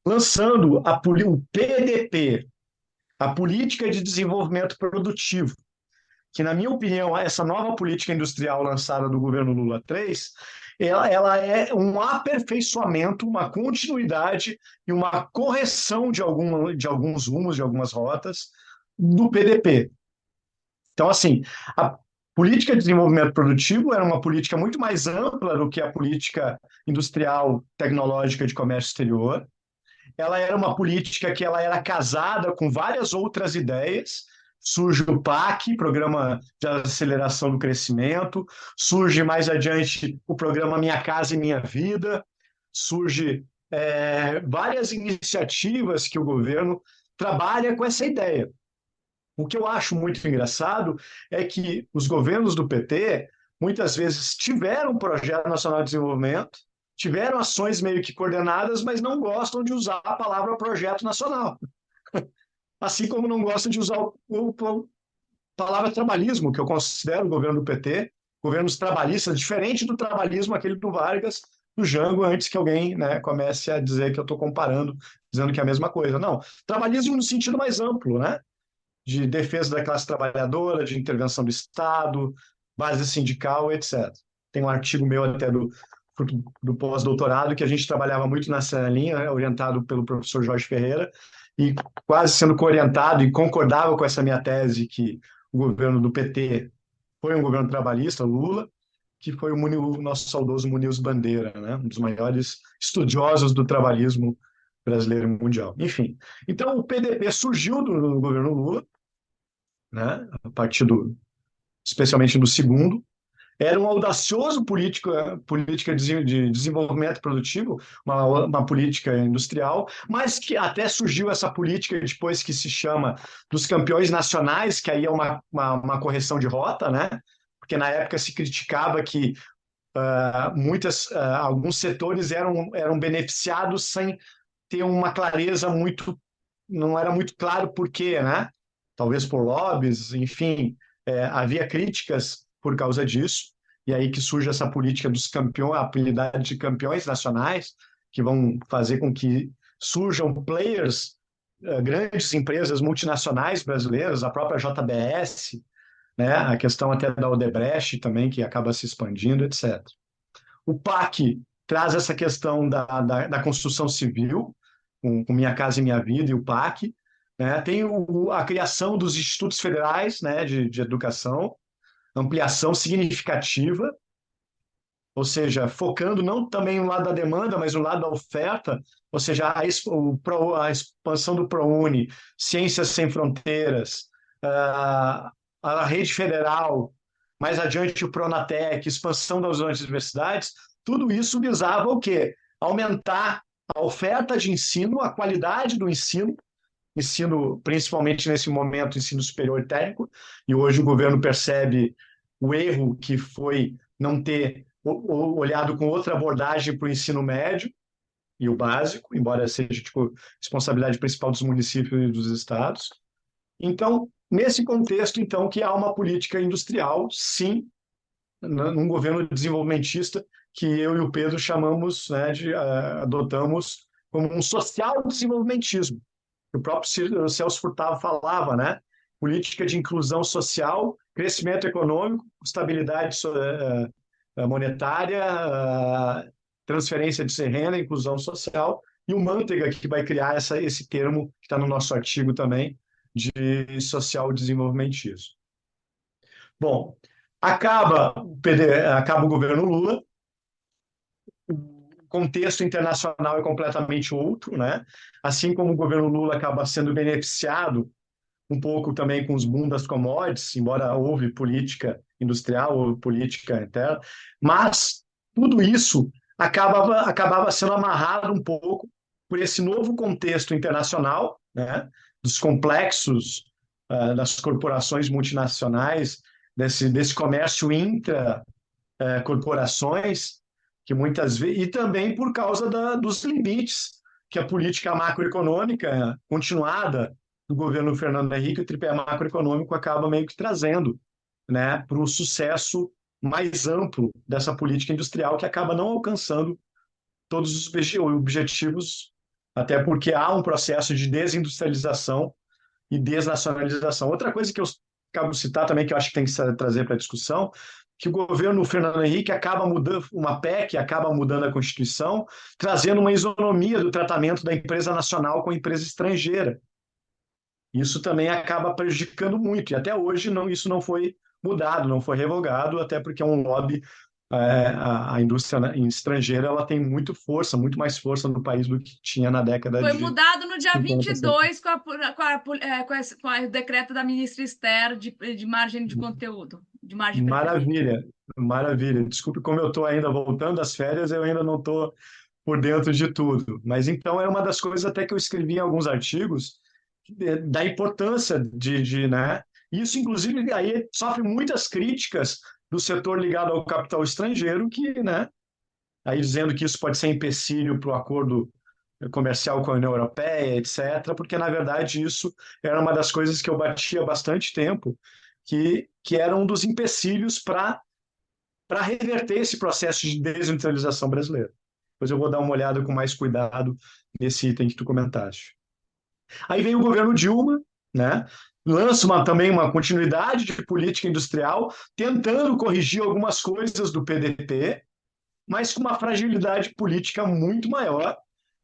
lançando o PDP, a Política de Desenvolvimento Produtivo, que, na minha opinião, essa nova política industrial lançada do governo Lula III, ela é um aperfeiçoamento, uma continuidade e uma correção de alguns rumos, de algumas rotas do PDP. Então, assim, a política de desenvolvimento produtivo era uma política muito mais ampla do que a política industrial tecnológica de comércio exterior. Ela era uma política que ela era casada com várias outras ideias. Surge o PAC, Programa de Aceleração do Crescimento, surge mais adiante o programa Minha Casa e Minha Vida, surge várias iniciativas que o governo trabalha com essa ideia. O que eu acho muito engraçado é que os governos do PT muitas vezes tiveram um projeto nacional de desenvolvimento, tiveram ações meio que coordenadas, mas não gostam de usar a palavra projeto nacional. Assim como não gostam de usar a palavra trabalhismo, que eu considero o governo do PT, governos trabalhistas, diferente do trabalhismo aquele do Vargas, do Jango, antes que alguém, né, comece a dizer que eu estou comparando, dizendo que é a mesma coisa. Não, trabalhismo no sentido mais amplo, né? De defesa da classe trabalhadora, de intervenção do Estado, base sindical, etc. Tem um artigo meu até do pós-doutorado que a gente trabalhava muito nessa linha, né, orientado pelo professor Jorge Ferreira, e quase sendo orientado e concordava com essa minha tese que o governo do PT foi um governo trabalhista, Lula, que foi o nosso saudoso Muniz Bandeira, né, um dos maiores estudiosos do trabalhismo brasileiro e mundial. Enfim, então o PDP surgiu do governo Lula, né, a partir especialmente do segundo, era um audacioso política de desenvolvimento produtivo, uma política industrial, mas que até surgiu essa política depois que se chama dos campeões nacionais, que aí é uma correção de rota, né? Porque na época se criticava que alguns setores eram beneficiados sem ter uma clareza não era muito claro por quê, né? Talvez por lobbies, enfim, havia críticas por causa disso, e aí que surge essa política dos campeões, a apelidade de campeões nacionais, que vão fazer com que surjam players, grandes empresas multinacionais brasileiras, a própria JBS, né, a questão até da Odebrecht também, que acaba se expandindo, etc. O PAC traz essa questão da construção civil, com Minha Casa e Minha Vida e o PAC, né? Tem a criação dos institutos federais, né, de educação, ampliação significativa, ou seja, focando não também no lado da demanda, mas no lado da oferta, ou seja, a expansão do ProUni, Ciências Sem Fronteiras, a rede federal, mais adiante o Pronatec, expansão das universidades, tudo isso visava o quê? Aumentar a oferta de ensino, a qualidade do ensino, principalmente nesse momento, ensino superior técnico, e hoje o governo percebe o erro que foi não ter olhado com outra abordagem para o ensino médio e o básico, embora seja responsabilidade principal dos municípios e dos estados. Então, nesse contexto, então, que há uma política industrial, sim, num governo desenvolvimentista, que eu e o Pedro chamamos, né, adotamos como um social desenvolvimentismo. O próprio Celso Furtado falava, né? Política de inclusão social, crescimento econômico, estabilidade monetária, transferência de renda, inclusão social, e o Manteiga, que vai criar esse termo que está no nosso artigo também, de social desenvolvimentismo. Bom, acaba o governo Lula, o contexto internacional é completamente outro, né? Assim como o governo Lula acaba sendo beneficiado um pouco também com os boom das commodities, embora houve política industrial, houve política interna, mas tudo isso acabava sendo amarrado um pouco por esse novo contexto internacional, né? Dos complexos das corporações multinacionais, desse comércio intra-corporações, que muitas vezes, e também por causa dos limites que a política macroeconômica continuada do governo Fernando Henrique, o tripé macroeconômico acaba meio que trazendo, né, para o sucesso mais amplo dessa política industrial, que acaba não alcançando todos os objetivos, até porque há um processo de desindustrialização e desnacionalização. Outra coisa que eu acabo de citar também, que eu acho que tem que trazer para a discussão, que o governo Fernando Henrique acaba mudando, uma PEC acaba mudando a Constituição, trazendo uma isonomia do tratamento da empresa nacional com a empresa estrangeira. Isso também acaba prejudicando muito, e até hoje isso não foi mudado, não foi revogado, até porque é um lobby. A indústria estrangeira ela tem muito mais força no país do que tinha na década Foi de mudado no dia 50, 22 com o decreto da ministra Esther de margem de conteúdo, de margem permitida. Maravilha, maravilha. Desculpe, como eu estou ainda voltando das férias, eu ainda não estou por dentro de tudo. Mas então é uma das coisas até que eu escrevi em alguns artigos da importância né? Isso, inclusive, aí sofre muitas críticas do setor ligado ao capital estrangeiro, que, né? Aí dizendo que isso pode ser empecilho para o acordo comercial com a União Europeia, etc., porque, na verdade, isso era uma das coisas que eu batia há bastante tempo, que era um dos empecilhos para reverter esse processo de desindustrialização brasileira. Depois eu vou dar uma olhada com mais cuidado nesse item que tu comentaste. Aí vem o governo Dilma, né? Lança também uma continuidade de política industrial, tentando corrigir algumas coisas do PDP, mas com uma fragilidade política muito maior,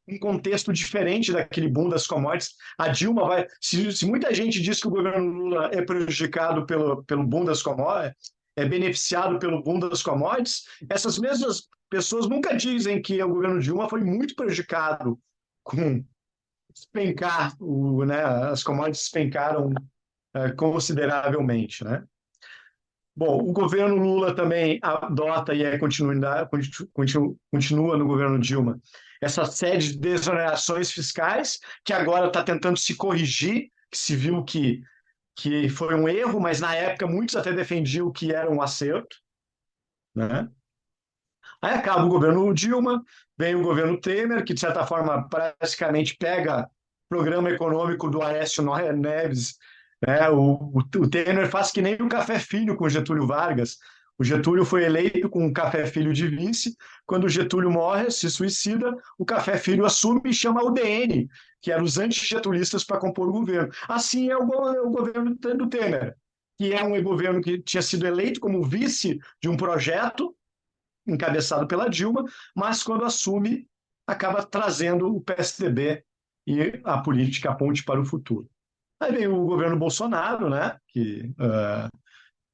um contexto diferente daquele boom das commodities. A Dilma vai... Se muita gente diz que o governo Lula é prejudicado pelo boom das commodities, é beneficiado pelo boom das commodities, essas mesmas pessoas nunca dizem que o governo Dilma foi muito prejudicado com despencar, né, as commodities despencaram consideravelmente, né? Bom, o governo Lula também adota e continua no governo Dilma essa série de desonerações fiscais, que agora está tentando se corrigir, que se viu que foi um erro, mas na época muitos até defendiam que era um acerto, né? Aí acaba o governo Dilma, vem o governo Temer, que de certa forma praticamente pega o programa econômico do Aécio Neves. O Temer faz que nem o Café Filho com Getúlio Vargas. O Getúlio foi eleito com o Café Filho de vice. Quando o Getúlio morre, se suicida, o Café Filho assume e chama o DN, que eram os antigetulistas, para compor o governo. Assim é o governo do Temer, que é um governo que tinha sido eleito como vice de um projeto encabeçado pela Dilma, mas quando assume, acaba trazendo o PSDB e a política a ponte para o futuro. Aí vem o governo Bolsonaro, né, que,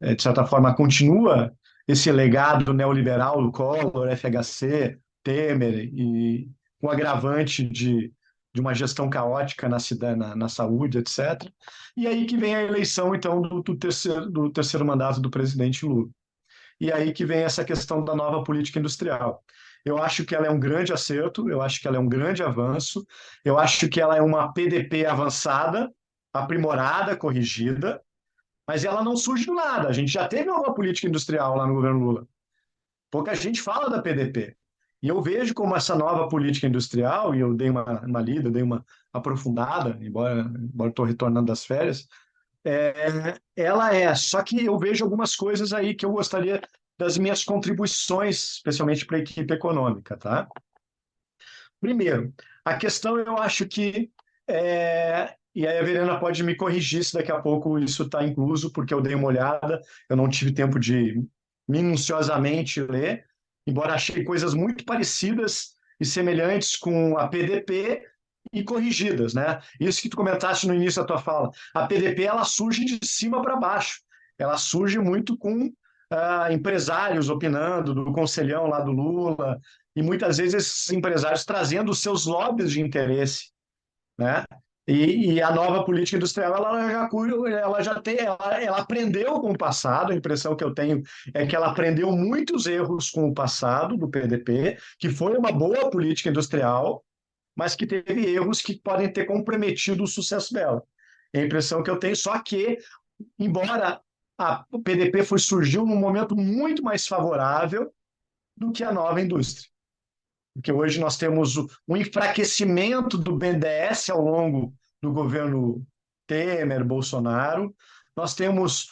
de certa forma, continua esse legado neoliberal do Collor, FHC, Temer, e com agravante de uma gestão caótica na saúde, etc. E aí que vem a eleição, então, do terceiro mandato do presidente Lula. E aí que vem essa questão da nova política industrial. Eu acho que ela é um grande acerto, eu acho que ela é um grande avanço, eu acho que ela é uma PDP avançada, aprimorada, corrigida, mas ela não surge do nada. A gente já teve uma nova política industrial lá no governo Lula. Pouca gente fala da PDP. E eu vejo como essa nova política industrial, e eu dei uma lida, dei uma aprofundada, embora estou retornando das férias, ela só que eu vejo algumas coisas aí que eu gostaria das minhas contribuições, especialmente para a equipe econômica, tá? Primeiro, a questão eu acho que, e aí a Verena pode me corrigir se daqui a pouco isso está incluso, porque eu dei uma olhada, eu não tive tempo de minuciosamente ler, embora achei coisas muito parecidas e semelhantes com a PDP, e corrigidas, né? Isso que tu comentaste no início da tua fala. A PDP, ela surge de cima para baixo. Ela surge muito com empresários opinando, do conselhão lá do Lula, e muitas vezes esses empresários trazendo os seus lobbies de interesse, né? E a nova política industrial, ela aprendeu com o passado. A impressão que eu tenho é que ela aprendeu muitos erros com o passado do PDP, que foi uma boa política industrial, mas que teve erros que podem ter comprometido o sucesso dela. É a impressão que eu tenho, só que, embora o PDP surgiu num momento muito mais favorável do que a nova indústria. Porque hoje nós temos um enfraquecimento do BNDES ao longo do governo Temer, Bolsonaro, nós temos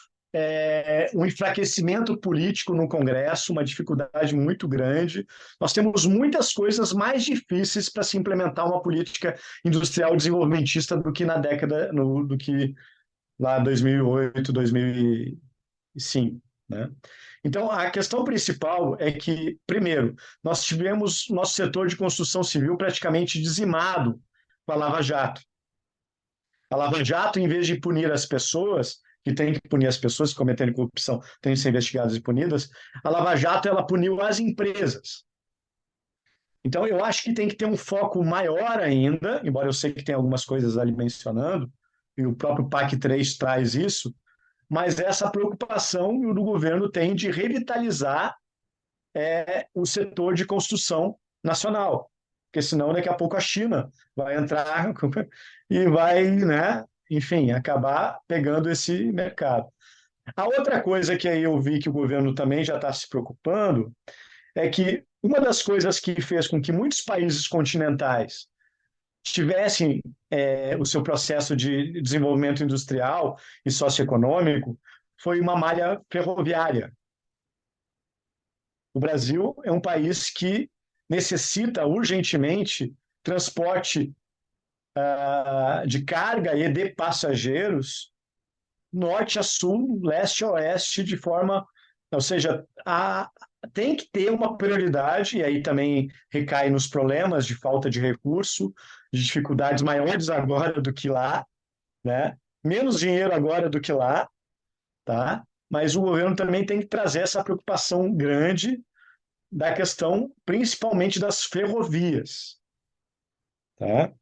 um enfraquecimento político no Congresso, uma dificuldade muito grande, nós temos muitas coisas mais difíceis para se implementar uma política industrial desenvolvimentista do que do que lá 2008, 2005, né? Então, a questão principal é que, primeiro, nós tivemos nosso setor de construção civil praticamente dizimado com a Lava Jato. A Lava Jato, em vez de punir as pessoas, que tem que punir as pessoas que cometerem corrupção, têm que ser investigadas e punidas, a Lava Jato ela puniu as empresas. Então, eu acho que tem que ter um foco maior ainda, embora eu sei que tem algumas coisas ali mencionando, e o próprio PAC 3 traz isso, mas essa preocupação do governo tem de revitalizar o setor de construção nacional, porque senão daqui a pouco a China vai entrar e vai, né, enfim, acabar pegando esse mercado. A outra coisa que aí eu vi que o governo também já está se preocupando é que uma das coisas que fez com que muitos países continentais tivessem o seu processo de desenvolvimento industrial e socioeconômico foi uma malha ferroviária. O Brasil é um país que necessita urgentemente transporte de carga e de passageiros norte a sul, leste a oeste, de forma, ou seja, tem que ter uma prioridade, e aí também recai nos problemas de falta de recurso, de dificuldades maiores agora do que lá, né? Menos dinheiro agora do que lá, tá? Mas o governo também tem que trazer essa preocupação grande da questão, principalmente das ferrovias, tá?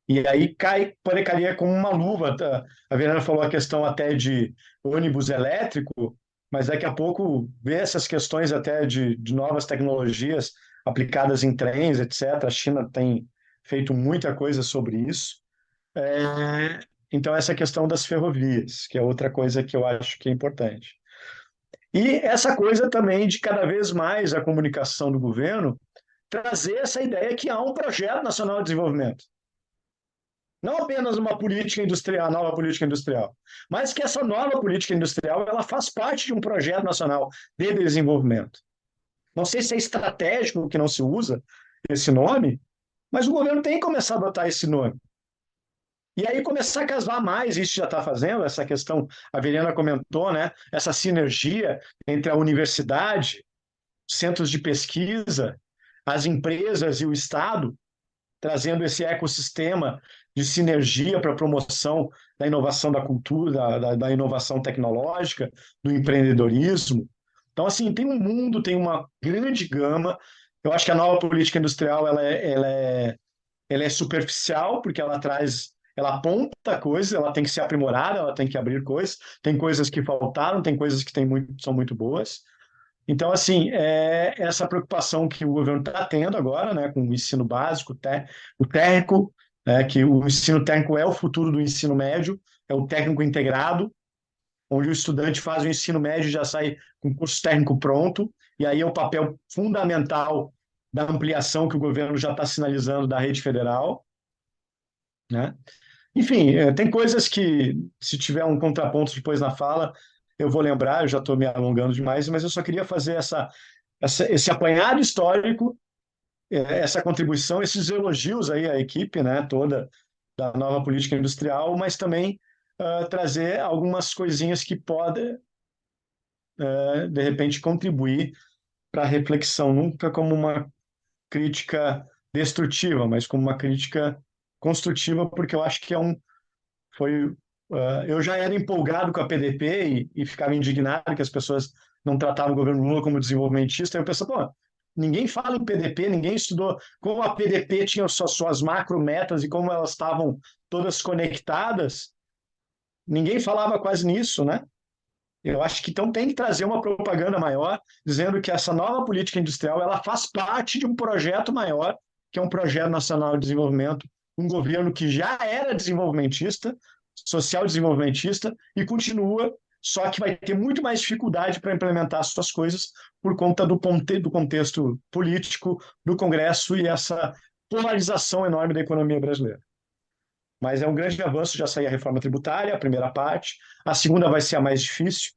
E aí cairia como uma luva, tá? A Verena falou a questão até de ônibus elétrico, mas daqui a pouco ver essas questões até de novas tecnologias aplicadas em trens, etc. A China tem feito muita coisa sobre isso. Então, essa questão das ferrovias, que é outra coisa que eu acho que é importante. E essa coisa também de cada vez mais a comunicação do governo trazer essa ideia que há um projeto nacional de desenvolvimento. Não apenas uma política industrial, nova política industrial, mas que essa nova política industrial ela faz parte de um projeto nacional de desenvolvimento. Não sei se é estratégico que não se usa esse nome, mas o governo tem que começar a adotar esse nome. E aí começar a casar mais, isso já está fazendo, essa questão, a Verena comentou, né? Essa sinergia entre a universidade, centros de pesquisa, as empresas e o Estado, trazendo esse ecossistema de sinergia para a promoção da inovação da cultura, da inovação tecnológica, do empreendedorismo. Então, assim, tem um mundo, tem uma grande gama. Eu acho que a nova política industrial ela é superficial, porque ela aponta coisas, ela tem que ser aprimorada, ela tem que abrir coisas, tem coisas que faltaram, tem coisas que são muito boas. Então, assim, essa preocupação que o governo está tendo agora, né, com o ensino básico, o técnico, que o ensino técnico é o futuro do ensino médio, é o técnico integrado, onde o estudante faz o ensino médio e já sai com o curso técnico pronto, e aí é o papel fundamental da ampliação que o governo já está sinalizando da rede federal, né? Enfim, tem coisas que, se tiver um contraponto depois na fala, eu vou lembrar, eu já estou me alongando demais, mas eu só queria fazer esse apanhado histórico, essa contribuição, esses elogios aí à equipe, né, toda da nova política industrial, mas também trazer algumas coisinhas que podem, de repente, contribuir para a reflexão, nunca como uma crítica destrutiva, mas como uma crítica construtiva, porque eu acho que eu já era empolgado com a PDP e ficava indignado que as pessoas não tratavam o governo Lula como desenvolvimentista. Eu pensava, pô, ninguém fala em PDP, ninguém estudou como a PDP tinha suas macrometas e como elas estavam todas conectadas. Ninguém falava quase nisso, né? Eu acho que então tem que trazer uma propaganda maior, dizendo que essa nova política industrial ela faz parte de um projeto maior, que é um projeto nacional de desenvolvimento, um governo que já era desenvolvimentista, social desenvolvimentista, e continua só que vai ter muito mais dificuldade para implementar suas coisas por conta do contexto político do Congresso e essa polarização enorme da economia brasileira. Mas é um grande avanço já sair a reforma tributária, a primeira parte. A segunda vai ser a mais difícil,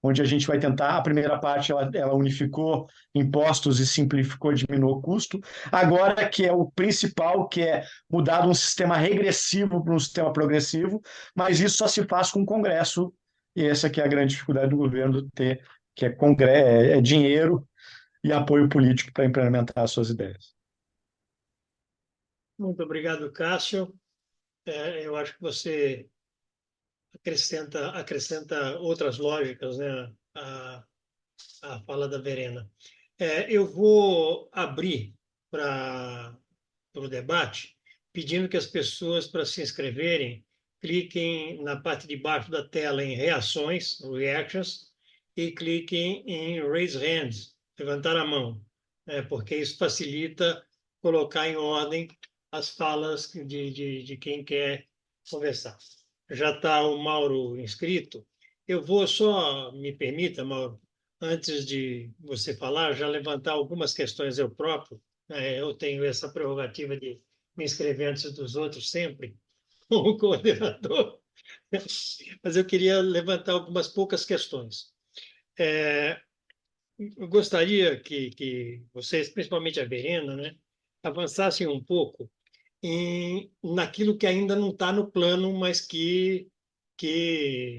onde a gente vai tentar. A primeira parte ela unificou impostos e simplificou, diminuiu o custo. Agora, que é o principal, que é mudar de um sistema regressivo para um sistema progressivo, mas isso só se faz com o Congresso, e essa que é a grande dificuldade do governo ter, que é dinheiro e apoio político para implementar as suas ideias. Muito obrigado, Cássio. Eu acho que você acrescenta outras lógicas, né, à fala da Verena. Eu vou abrir para o debate, pedindo que as pessoas, para se inscreverem, cliquem na parte de baixo da tela em reações, reactions, e cliquem em raise hands, levantar a mão, porque isso facilita colocar em ordem as falas de quem quer conversar. Já está o Mauro inscrito. Eu vou só, me permita, Mauro, antes de você falar, já levantar algumas questões eu próprio. Eu tenho essa prerrogativa de me inscrever antes dos outros sempre, como coordenador, mas eu queria levantar algumas poucas questões. Eu gostaria que vocês, principalmente a Verena, né, avançassem um pouco naquilo que ainda não está no plano, mas que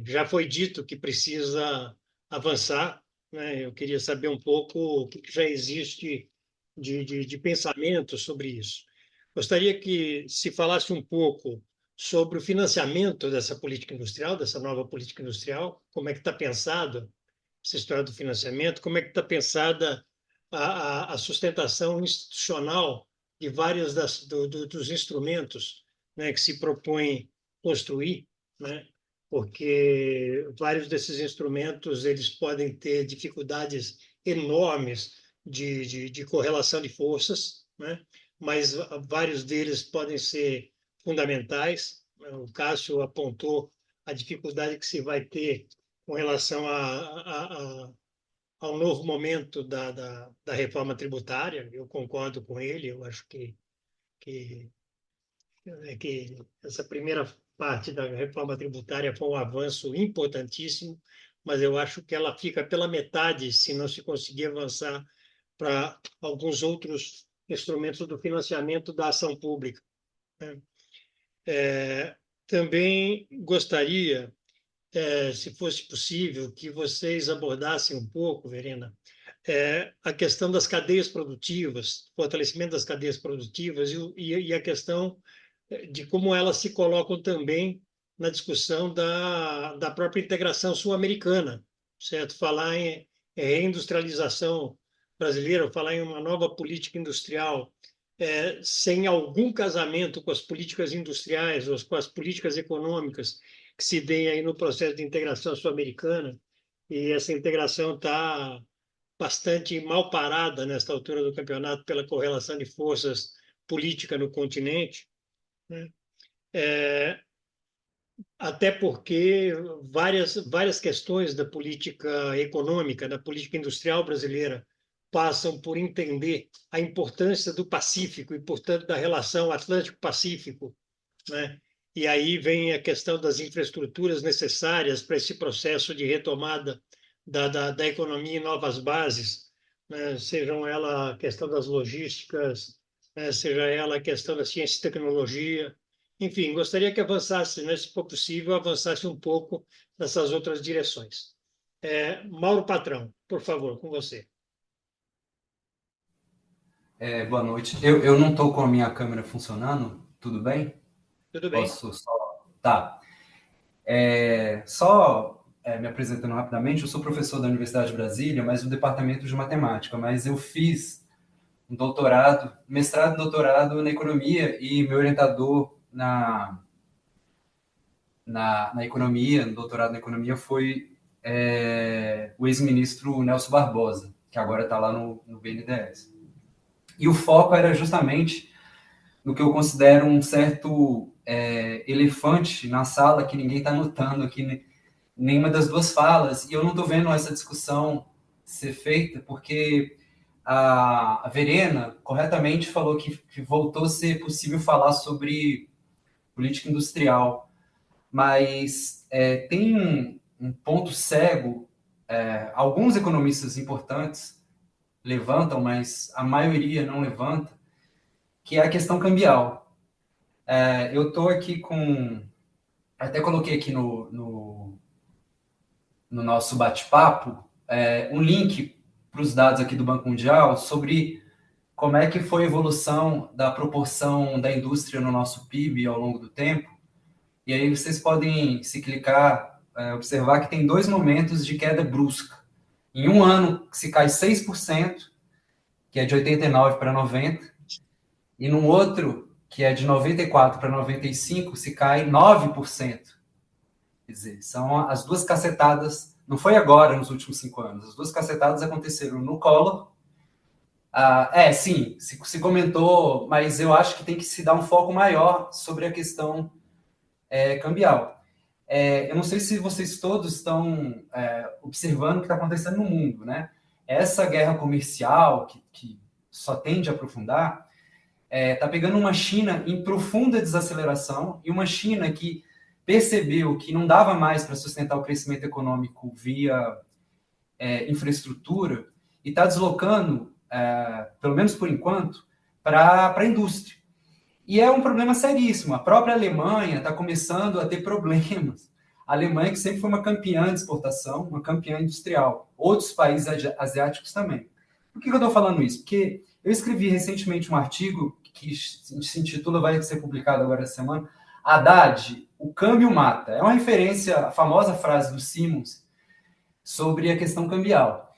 já foi dito que precisa avançar, né? Eu queria saber um pouco o que já existe de pensamento sobre isso. Gostaria que se falasse um pouco sobre o financiamento dessa política industrial, dessa nova política industrial, como é que está pensado essa história do financiamento, como é que está pensada a sustentação institucional de vários dos instrumentos, né, que se propõe construir, né, porque vários desses instrumentos eles podem ter dificuldades enormes de correlação de forças, né, mas vários deles podem ser fundamentais. O Cássio apontou a dificuldade que se vai ter com relação ao novo momento da reforma tributária. Eu concordo com ele, eu acho que, que essa primeira parte da reforma tributária foi um avanço importantíssimo, mas eu acho que ela fica pela metade se não se conseguir avançar para alguns outros instrumentos do financiamento da ação pública, né? Também gostaria, se fosse possível, que vocês abordassem um pouco, Verena, a questão das cadeias produtivas, fortalecimento das cadeias produtivas e a questão de como elas se colocam também na discussão da própria integração sul-americana, certo? Falar em reindustrialização brasileira, falar em uma nova política industrial, sem algum casamento com as políticas industriais ou com as políticas econômicas que se deem aí no processo de integração sul-americana, e essa integração está bastante mal parada nesta altura do campeonato pela correlação de forças política no continente, né? Até porque várias questões da política econômica, da política industrial brasileira, passam por entender a importância do Pacífico e, portanto, da relação Atlântico-Pacífico, né? E aí vem a questão das infraestruturas necessárias para esse processo de retomada da economia em novas bases, né? Sejam ela a questão das logísticas, né? Seja ela a questão da ciência e tecnologia. Enfim, gostaria que avançasse, né, se for possível, avançasse um pouco nessas outras direções. Mauro Patrão, por favor, com você. Boa noite. Eu não estou com a minha câmera funcionando, tudo bem? Tudo bem. Posso só... Tá. Só me apresentando rapidamente, eu sou professor da Universidade de Brasília, mas no departamento de matemática, mas eu fiz um doutorado, mestrado e doutorado na economia, e meu orientador na economia, no doutorado na economia, foi o ex-ministro Nelson Barbosa, que agora está lá no BNDES. E o foco era justamente no que eu considero um certo elefante na sala que ninguém está notando aqui nenhuma das duas falas, e eu não estou vendo essa discussão ser feita, porque a Verena corretamente falou que voltou a ser possível falar sobre política industrial, mas tem um ponto cego, alguns economistas importantes levantam, mas a maioria não levanta, que é a questão cambial. Eu estou aqui com... Até coloquei aqui no nosso bate-papo um link para os dados aqui do Banco Mundial sobre como é que foi a evolução da proporção da indústria no nosso PIB ao longo do tempo. E aí vocês podem, se clicar, observar que tem 2 momentos de queda brusca. Em um ano se cai 6%, que é de 89 para 90, e num outro, que é de 94 para 95, se cai 9%. Quer dizer, são as duas cacetadas, não foi agora, nos últimos 5 anos, as duas cacetadas aconteceram no Collor. Sim, se comentou, mas eu acho que tem que se dar um foco maior sobre a questão cambial. Eu não sei se vocês todos estão observando o que está acontecendo no mundo, né? Essa guerra comercial, que só tende a aprofundar, está pegando uma China em profunda desaceleração e uma China que percebeu que não dava mais para sustentar o crescimento econômico via infraestrutura e está deslocando, pelo menos por enquanto, para a indústria. E é um problema seríssimo. A própria Alemanha está começando a ter problemas. A Alemanha, que sempre foi uma campeã de exportação, uma campeã industrial. Outros países asiáticos também. Por que eu estou falando isso? Porque eu escrevi recentemente um artigo que se intitula, vai ser publicado agora essa semana, Haddad, o câmbio mata. É uma referência à famosa frase do Simmons sobre a questão cambial.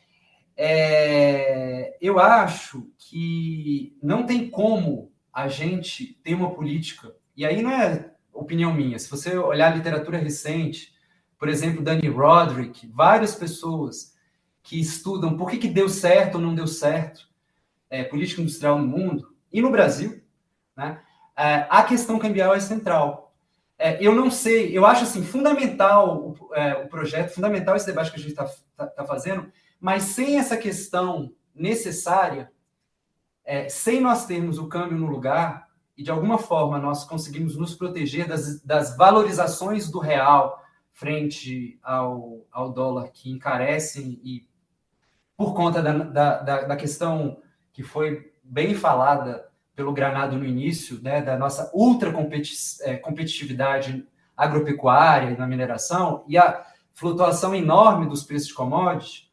Eu acho que não tem como a gente ter uma política, e aí não é opinião minha, se você olhar a literatura recente, por exemplo, Dani Roderick, várias pessoas que estudam por que deu certo ou não deu certo política industrial no mundo, e no Brasil, né, a questão cambial é central. Eu não sei, eu acho assim, fundamental o projeto, fundamental esse debate que a gente está fazendo, mas sem essa questão necessária, sem nós termos o câmbio no lugar, e de alguma forma nós conseguimos nos proteger das valorizações do real frente ao dólar, que encarecem, e por conta da questão que foi bem falada pelo Granado no início, né, da nossa ultra competitividade agropecuária e na mineração, e a flutuação enorme dos preços de commodities,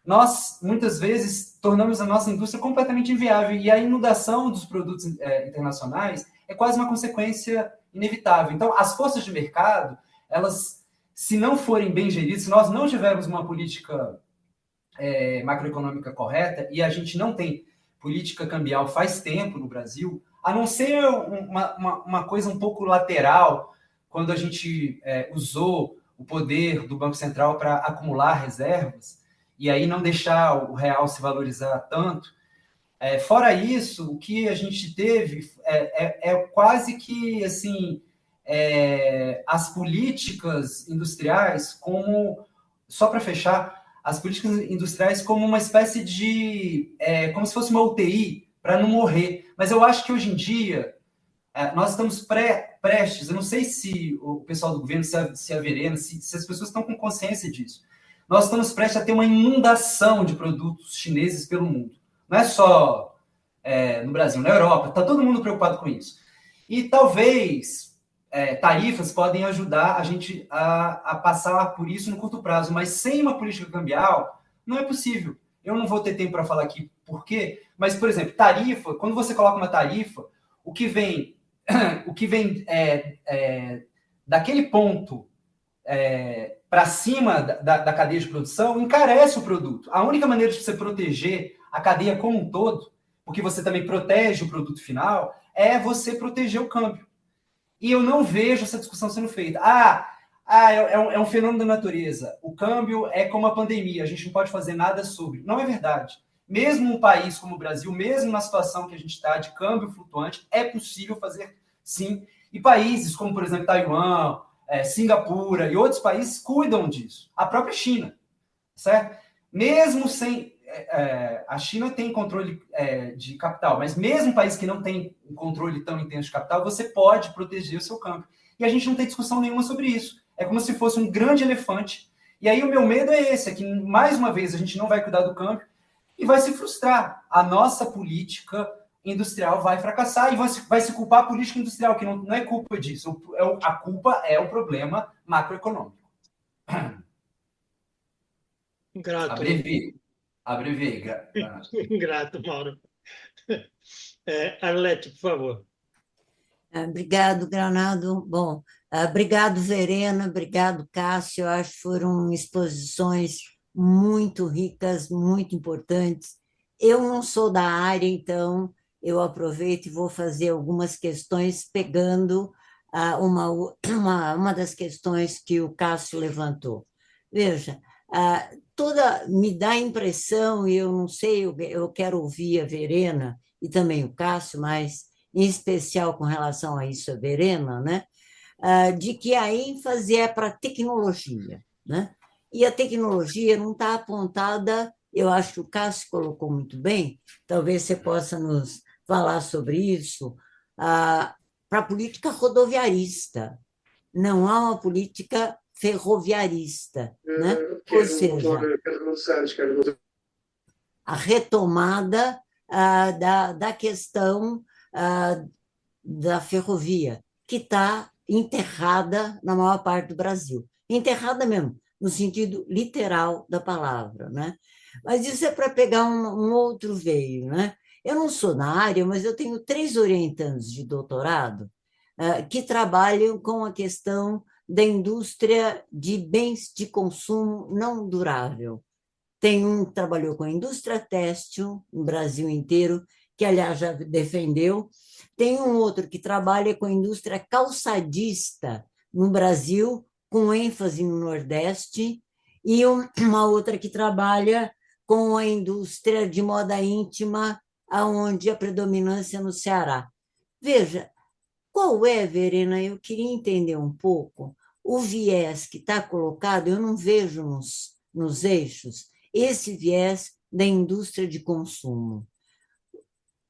nós, muitas vezes, tornamos a nossa indústria completamente inviável. E a inundação dos produtos internacionais é quase uma consequência inevitável. Então, as forças de mercado, elas, se não forem bem geridas, se nós não tivermos uma política macroeconômica correta, e a gente não tem política cambial faz tempo no Brasil, a não ser uma coisa um pouco lateral, quando a gente usou o poder do Banco Central para acumular reservas, e aí não deixar o real se valorizar tanto. Fora isso, o que a gente teve quase que assim, as políticas industriais como, só para fechar, as políticas industriais como uma espécie de, como se fosse uma UTI para não morrer. Mas eu acho que hoje em dia nós estamos prestes, eu não sei se o pessoal do governo, se a Verena, se as pessoas estão com consciência disso, nós estamos prestes a ter uma inundação de produtos chineses pelo mundo. Não é só no Brasil, na Europa, está todo mundo preocupado com isso. E talvez tarifas podem ajudar a gente a passar por isso no curto prazo, mas sem uma política cambial não é possível. Eu não vou ter tempo para falar aqui por quê, mas, por exemplo, tarifa, quando você coloca uma tarifa, o que vem daquele ponto para cima da cadeia de produção encarece o produto. A única maneira de você proteger a cadeia como um todo, porque você também protege o produto final, é você proteger o câmbio. E eu não vejo essa discussão sendo feita. É um fenômeno da natureza. O câmbio é como a pandemia, a gente não pode fazer nada sobre. Não é verdade. Mesmo um país como o Brasil, mesmo na situação que a gente está de câmbio flutuante, é possível fazer sim. E países como, por exemplo, Taiwan, Singapura e outros países cuidam disso. A própria China, certo? Mesmo sem... a China tem controle de capital, mas mesmo um país que não tem um controle tão intenso de capital, você pode proteger o seu campo. E a gente não tem discussão nenhuma sobre isso. É como se fosse um grande elefante. E aí o meu medo é esse, é que mais uma vez a gente não vai cuidar do campo e vai se frustrar. A nossa política industrial vai fracassar e vai se culpar a política industrial, que não é culpa disso. A culpa é o problema macroeconômico. Grato. Abreviei. Grato, Mauro. Arlete, por favor. Obrigado, Granado. Bom, obrigado, Verena, obrigado, Cássio. Eu acho que foram exposições muito ricas, muito importantes. Eu não sou da área, então eu aproveito e vou fazer algumas questões pegando uma das questões que o Cássio levantou. Veja, me dá a impressão, e eu não sei, eu quero ouvir a Verena e também o Cássio, mas em especial com relação a isso, a Verena, né? De que a ênfase é para a tecnologia, né? E a tecnologia não está apontada, eu acho que o Cássio colocou muito bem, talvez você possa nos falar sobre isso, para a política rodoviarista. Não há uma política ferroviarista, né? Ou seja, a retomada da questão da ferrovia, que está enterrada na maior parte do Brasil. Enterrada mesmo, no sentido literal da palavra, né? Mas isso é para pegar um outro veio, né? Eu não sou na área, mas eu tenho 3 orientandos de doutorado que trabalham com a questão da indústria de bens de consumo não durável. Tem um que trabalhou com a indústria têxtil no Brasil inteiro, que, aliás, já defendeu. Tem um outro que trabalha com a indústria calçadista no Brasil, com ênfase no Nordeste, e uma outra que trabalha com a indústria de moda íntima, onde a predominância é no Ceará. Veja, qual é, Verena? Eu queria entender um pouco o viés que está colocado, eu não vejo nos eixos, esse viés da indústria de consumo.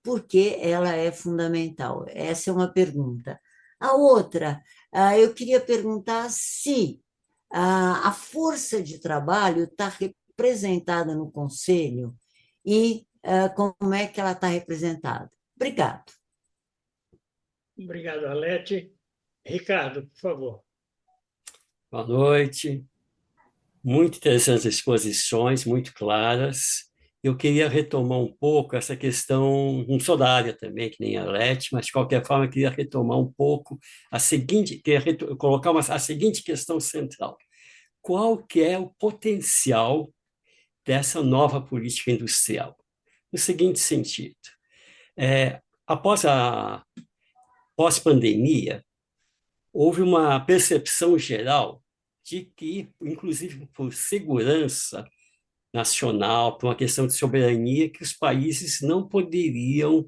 Porque ela é fundamental? Essa é uma pergunta. A outra, eu queria perguntar se a força de trabalho está representada no Conselho e como é que ela está representada. Obrigado. Obrigado, Arlete. Ricardo, por favor. Boa noite. Muito interessantes exposições, muito claras. Eu queria retomar um pouco essa questão, não sou da área também, que nem a Arlete, mas de qualquer forma eu queria retomar um pouco colocar a seguinte questão central. Qual que é o potencial dessa nova política industrial? No seguinte sentido, após a pós-pandemia, houve uma percepção geral de que, inclusive por segurança nacional, por uma questão de soberania, que os países não poderiam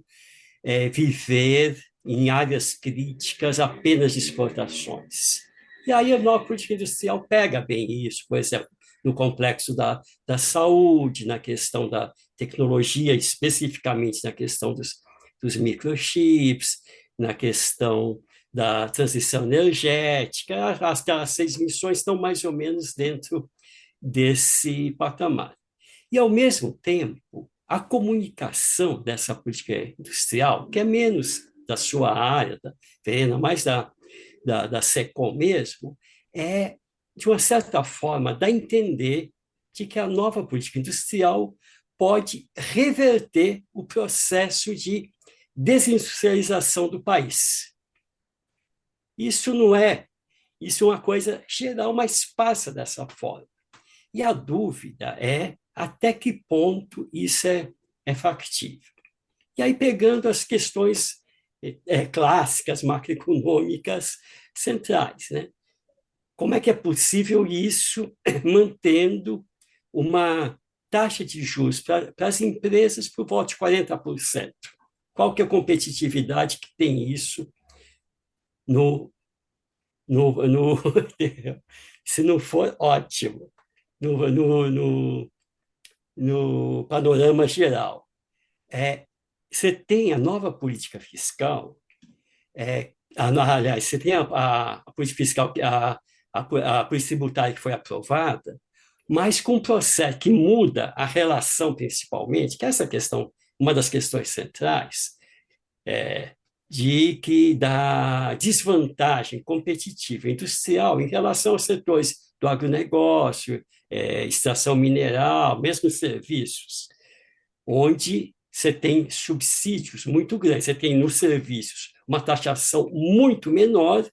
viver em áreas críticas apenas de exportações. E aí a nova política industrial pega bem isso, por exemplo, no complexo da saúde, na questão da tecnologia, especificamente na questão dos microchips, na questão da transição energética. As 6 missões estão mais ou menos dentro desse patamar. E, ao mesmo tempo, a comunicação dessa política industrial, que é menos da sua área, Verena, mais da SECOM mesmo, de uma certa forma, dá a entender de que a nova política industrial pode reverter o processo de desindustrialização do país. Isso é uma coisa geral, mas passa dessa forma. E a dúvida é até que ponto isso é factível. E aí, pegando as questões clássicas, macroeconômicas centrais, né? Como é que é possível isso mantendo uma taxa de juros para as empresas por volta de 40%? Qual que é a competitividade que tem isso no, se não for ótimo, no, no, no, no panorama geral. Você tem a nova política fiscal, aliás, você tem a política fiscal, a política tributária que foi aprovada, mas com um processo que muda a relação, principalmente, que é essa questão, uma das questões centrais, da desvantagem competitiva industrial em relação aos setores do agronegócio, extração mineral, mesmo serviços, onde você tem subsídios muito grandes. Você tem nos serviços uma taxação muito menor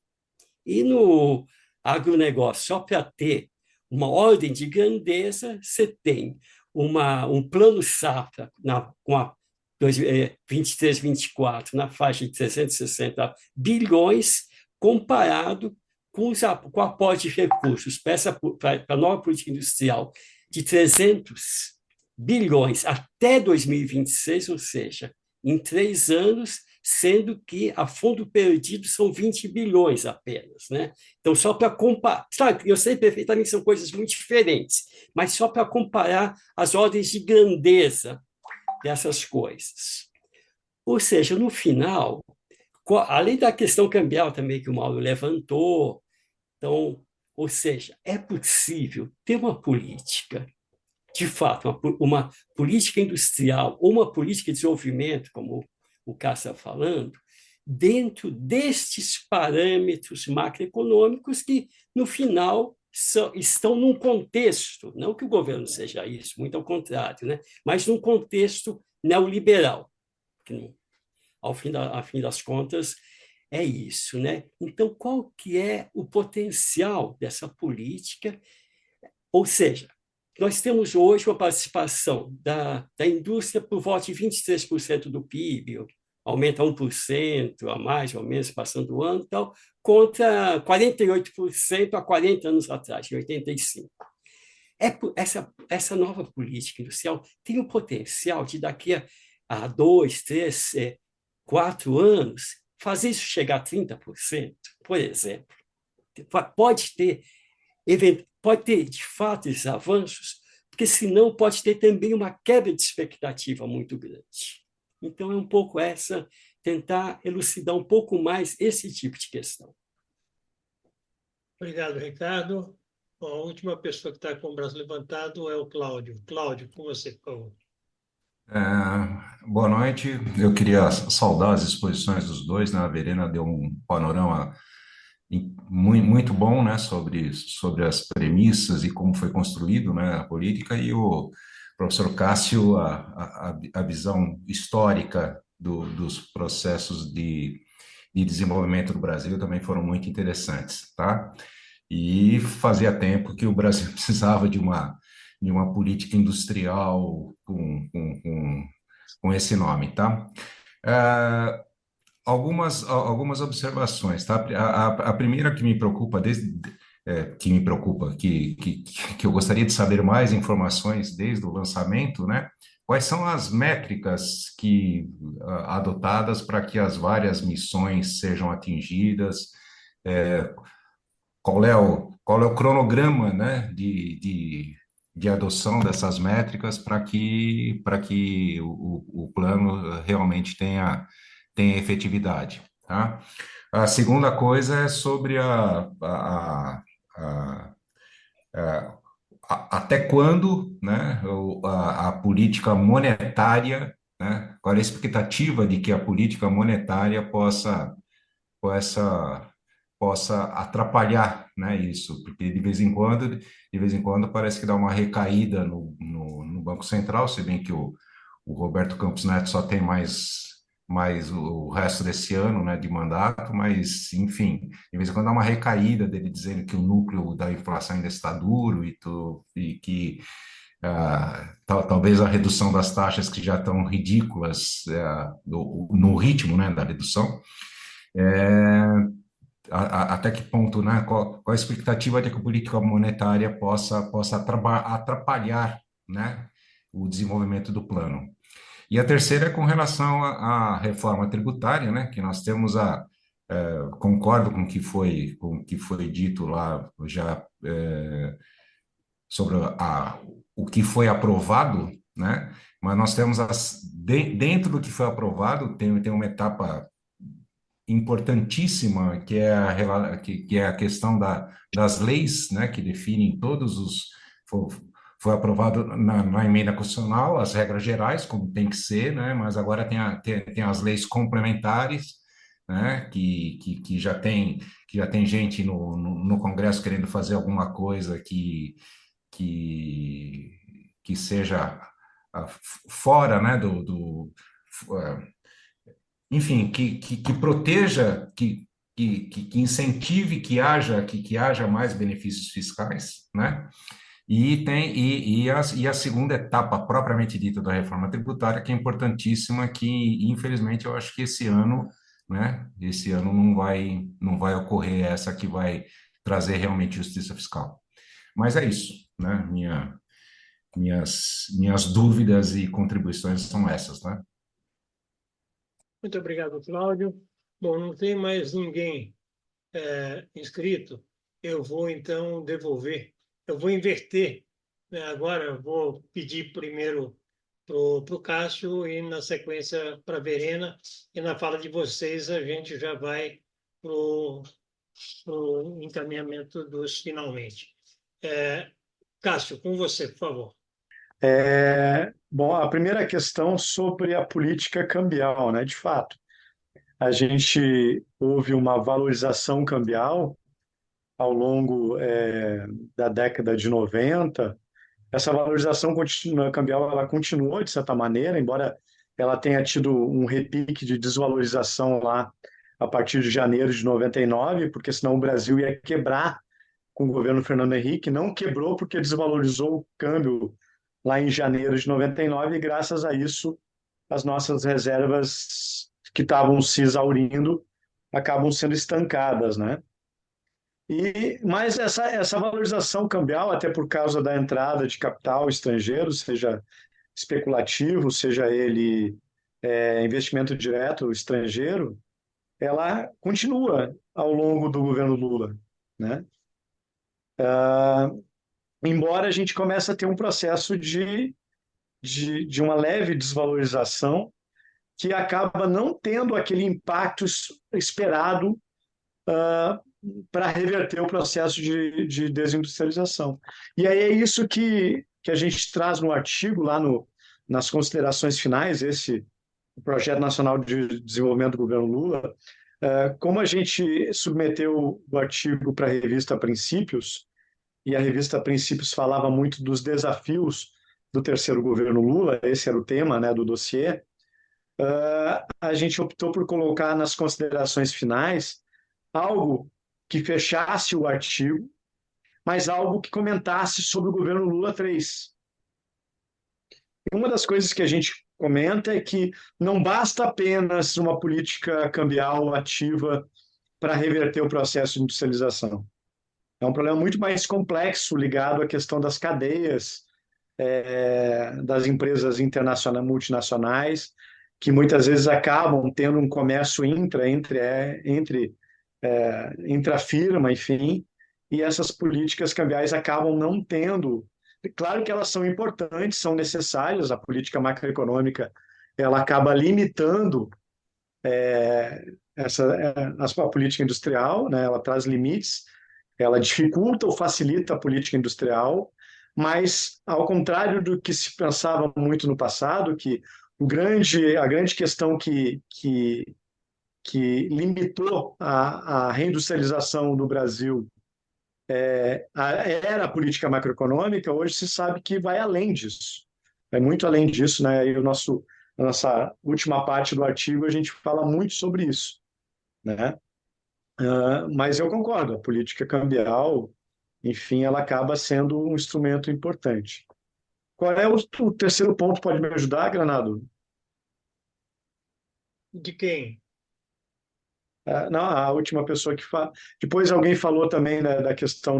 e no agronegócio, só para ter uma ordem de grandeza, você tem um plano safra com a 23, 24, na faixa de 360 bilhões, comparado com o aporte de recursos para a nova política industrial de 300 bilhões até 2026, ou seja, em 3 anos, sendo que a fundo perdido são 20 bilhões apenas, né? Então, só para comparar, sabe, eu sei perfeitamente que são coisas muito diferentes, mas só para comparar as ordens de grandeza dessas coisas. Ou seja, no final, além da questão cambial também que o Mauro levantou, então, ou seja, é possível ter uma política, de fato, uma política industrial ou uma política de desenvolvimento, como o Cássio está falando, dentro destes parâmetros macroeconômicos que, no final, estão num contexto, não que o governo seja isso, muito ao contrário, né? Mas num contexto neoliberal, que, ao fim das contas, é isso, né? Então, qual que é o potencial dessa política? Ou seja, nós temos hoje uma participação da indústria por volta de 23% do PIB, aumenta 1% a mais ou menos, passando o ano, tal, contra 48% há 40 anos atrás, em 85. Essa nova política industrial tem o potencial de, daqui a 2, 3, 4 anos, fazer isso chegar a 30%, por exemplo. Pode ter, de fato, esses avanços, porque senão pode ter também uma quebra de expectativa muito grande. Então, é um pouco tentar elucidar um pouco mais esse tipo de questão. Obrigado, Ricardo. Bom, a última pessoa que está com o braço levantado é o Cláudio. Cláudio, com você, por favor. Boa noite. Eu queria saudar as exposições dos dois, né? A Verena deu um panorama muito bom, né, sobre as premissas e como foi construído, né, a política, e o professor Cássio, a visão histórica dos processos de desenvolvimento do Brasil também foram muito interessantes, tá? E fazia tempo que o Brasil precisava de uma política industrial com esse nome, tá? Algumas observações, tá? A primeira que me preocupa, que eu gostaria de saber mais informações desde o lançamento, né? Quais são as métricas adotadas para que as várias missões sejam atingidas? Qual é o cronograma, né, de adoção dessas métricas para que o plano realmente tenha efetividade, tá? A segunda coisa é sobre até quando, né, a política monetária, né, qual é a expectativa de que a política monetária possa atrapalhar, né, isso, porque de vez em quando parece que dá uma recaída no Banco Central, se bem que o Roberto Campos Neto só tem mais o resto desse ano, né, de mandato, mas, enfim, de vez em quando dá uma recaída dele dizendo que o núcleo da inflação ainda está duro e que talvez a redução das taxas que já estão ridículas no ritmo, né, da redução, até que ponto, né, qual a expectativa de que a política monetária possa atrapalhar, né, o desenvolvimento do plano. E a terceira é com relação à reforma tributária, né, que nós temos concordo com o que foi dito lá já sobre o que foi aprovado, né? Mas nós temos dentro do que foi aprovado tem uma etapa importantíssima que é a questão das leis, né? Que definem todos os foi aprovado na emenda constitucional as regras gerais como tem que ser, né? Mas agora tem as leis complementares, né? Que já tem gente no Congresso querendo fazer alguma coisa que seja fora, né, enfim, que proteja, que incentive que haja mais benefícios fiscais, né? E a segunda etapa propriamente dita da reforma tributária, que é importantíssima, que infelizmente eu acho que esse ano, né, esse ano não vai ocorrer essa que vai trazer realmente justiça fiscal. Mas é isso, né? Minhas dúvidas e contribuições são essas, né? Muito obrigado, Cláudio. Bom, não tem mais ninguém inscrito. Eu vou, então, devolver. Eu vou inverter, né? Agora eu vou pedir primeiro para o Cássio e, na sequência, para a Verena. E na fala de vocês, a gente já vai para o encaminhamento dos finalmente. Cássio, com você, por favor. Bom, a primeira questão sobre a política cambial, né? De fato, a gente houve uma valorização cambial ao longo da década de 90. Essa valorização cambial ela continuou de certa maneira, embora ela tenha tido um repique de desvalorização lá a partir de janeiro de 99, porque senão o Brasil ia quebrar com o governo Fernando Henrique. Não quebrou porque desvalorizou o câmbio lá em janeiro de 99 e graças a isso as nossas reservas que estavam se exaurindo acabam sendo estancadas, né? Mas essa valorização cambial, até por causa da entrada de capital estrangeiro, seja especulativo, seja ele investimento direto estrangeiro, ela continua ao longo do governo Lula, né? Embora a gente comece a ter um processo de uma leve desvalorização que acaba não tendo aquele impacto esperado para reverter o processo de desindustrialização. E aí é isso que a gente traz no artigo, lá nas considerações finais, o Projeto Nacional de Desenvolvimento do Governo Lula. Como a gente submeteu o artigo para a revista Princípios, e a revista Princípios falava muito dos desafios do terceiro governo Lula, esse era o tema, né, do dossiê, a gente optou por colocar nas considerações finais algo que fechasse o artigo, mas algo que comentasse sobre o governo Lula 3. E uma das coisas que a gente comenta é que não basta apenas uma política cambial ativa para reverter o processo de industrialização. É um problema muito mais complexo ligado à questão das cadeias, das empresas internacionais, multinacionais, que muitas vezes acabam tendo um comércio intrafirma, enfim, e essas políticas cambiais acabam não tendo. Claro que elas são importantes, são necessárias, a política macroeconômica ela acaba limitando a política industrial, né? Ela traz limites, ela dificulta ou facilita a política industrial, mas, ao contrário do que se pensava muito no passado, que a grande questão que limitou a reindustrialização do Brasil era a política macroeconômica, hoje se sabe que vai além disso. É muito além disso, né? E na nossa última parte do artigo a gente fala muito sobre isso, né? Mas eu concordo, a política cambial, enfim, ela acaba sendo um instrumento importante. Qual é o terceiro ponto? Pode me ajudar, Granado? De quem? Não, a última pessoa que fala. Depois alguém falou também, né, da questão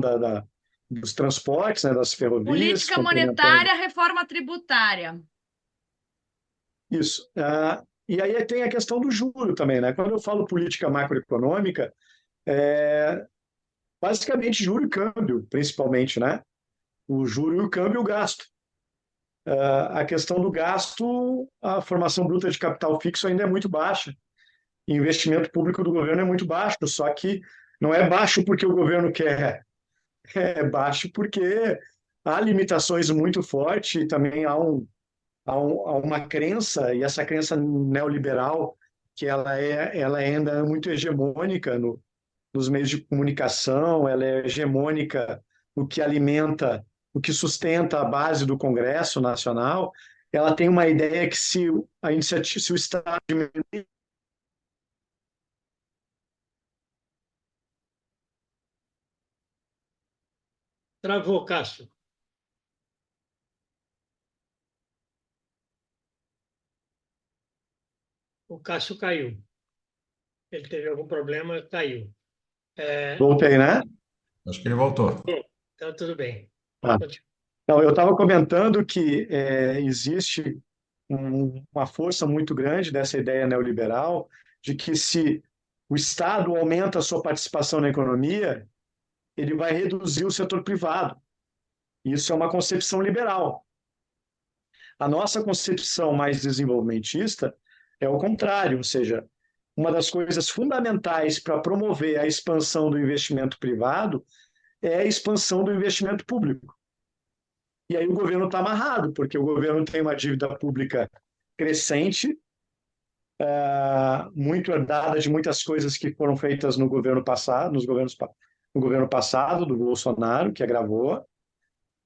dos transportes, né, das ferrovias. Política monetária, reforma tributária. Isso. E aí tem a questão do juro também, né? Quando eu falo política macroeconômica, é basicamente juro e câmbio, principalmente, né? O juro e o câmbio e o gasto. A questão do gasto, a formação bruta de capital fixo ainda é muito baixa. O investimento público do governo é muito baixo, só que não é baixo porque o governo quer, é baixo porque há limitações muito fortes e também há uma crença, e essa crença neoliberal, que ela ainda é muito hegemônica nos meios de comunicação, ela é hegemônica no que alimenta, o que sustenta a base do Congresso Nacional. Ela tem uma ideia que se o Estado diminuir, Travou, Cássio. O Cássio caiu. Ele teve algum problema, caiu. voltei, né? Acho que ele voltou. Então, tudo bem. Ah. Então, eu estava comentando que existe uma força muito grande dessa ideia neoliberal de que se o Estado aumenta a sua participação na economia, ele vai reduzir o setor privado. Isso é uma concepção liberal. A nossa concepção mais desenvolvimentista é o contrário, ou seja, uma das coisas fundamentais para promover a expansão do investimento privado é a expansão do investimento público. E aí o governo está amarrado, porque o governo tem uma dívida pública crescente, muito herdada de muitas coisas que foram feitas no governo passado, no governo passado do Bolsonaro, que agravou.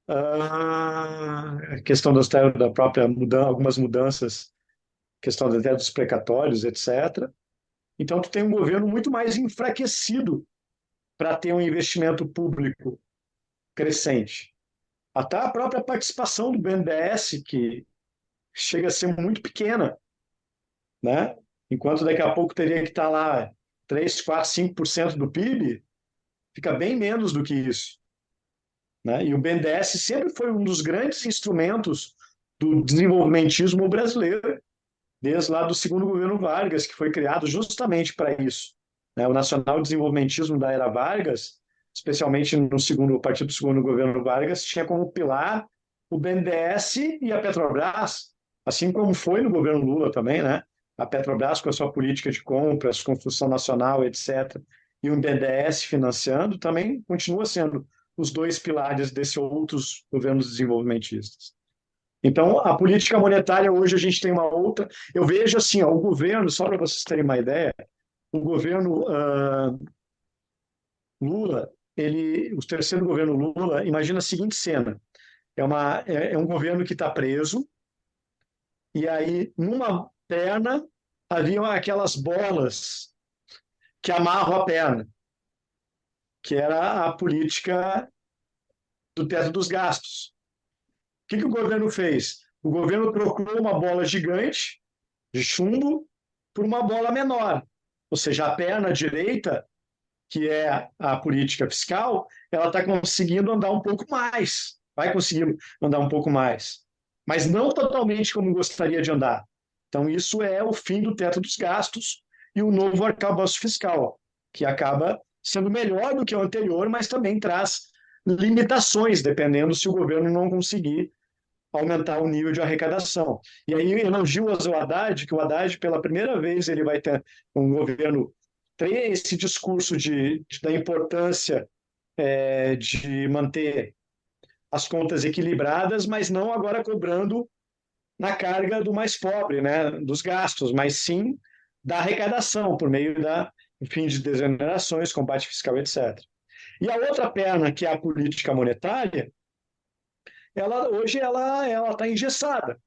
A questão da própria mudança, algumas mudanças, questão até dos precatórios, etc. Então, tu tem um governo muito mais enfraquecido para ter um investimento público crescente. Até a própria participação do BNDES, que chega a ser muito pequena, né? Enquanto daqui a pouco teria que estar lá 3, 4, 5% do PIB, fica bem menos do que isso. Né? E o BNDES sempre foi um dos grandes instrumentos do desenvolvimentismo brasileiro, desde lá do segundo governo Vargas, que foi criado justamente para isso. Né? O nacional desenvolvimentismo da era Vargas, especialmente no a partir do segundo governo Vargas, tinha como pilar o BNDES e a Petrobras, assim como foi no governo Lula também, né? A Petrobras com a sua política de compras, construção nacional, etc., e o BNDES financiando, também continua sendo os dois pilares desses outros governos desenvolvimentistas. Então, a política monetária, hoje a gente tem uma outra. Eu vejo assim, ó, o governo, só para vocês terem uma ideia, o governo Lula, o terceiro governo Lula, imagina a seguinte cena: é um governo que está preso, e aí, numa perna, haviam aquelas bolas que amarram a perna, que era a política do teto dos gastos. O que o governo fez? O governo trocou uma bola gigante de chumbo por uma bola menor. Ou seja, a perna direita, que é a política fiscal, ela está conseguindo andar um pouco mais. Vai conseguir andar um pouco mais. Mas não totalmente como gostaria de andar. Então, isso é o fim do teto dos gastos e o novo arcabouço fiscal, que acaba sendo melhor do que o anterior, mas também traz limitações, dependendo se o governo não conseguir aumentar o nível de arrecadação. E aí elogio o Haddad, que o Haddad, pela primeira vez, ele vai ter um governo, ter esse discurso da importância de manter as contas equilibradas, mas não agora cobrando na carga do mais pobre, né, dos gastos, mas sim da arrecadação, por meio enfim, de desonerações, combate fiscal, etc. E a outra perna, que é a política monetária, hoje ela está engessada.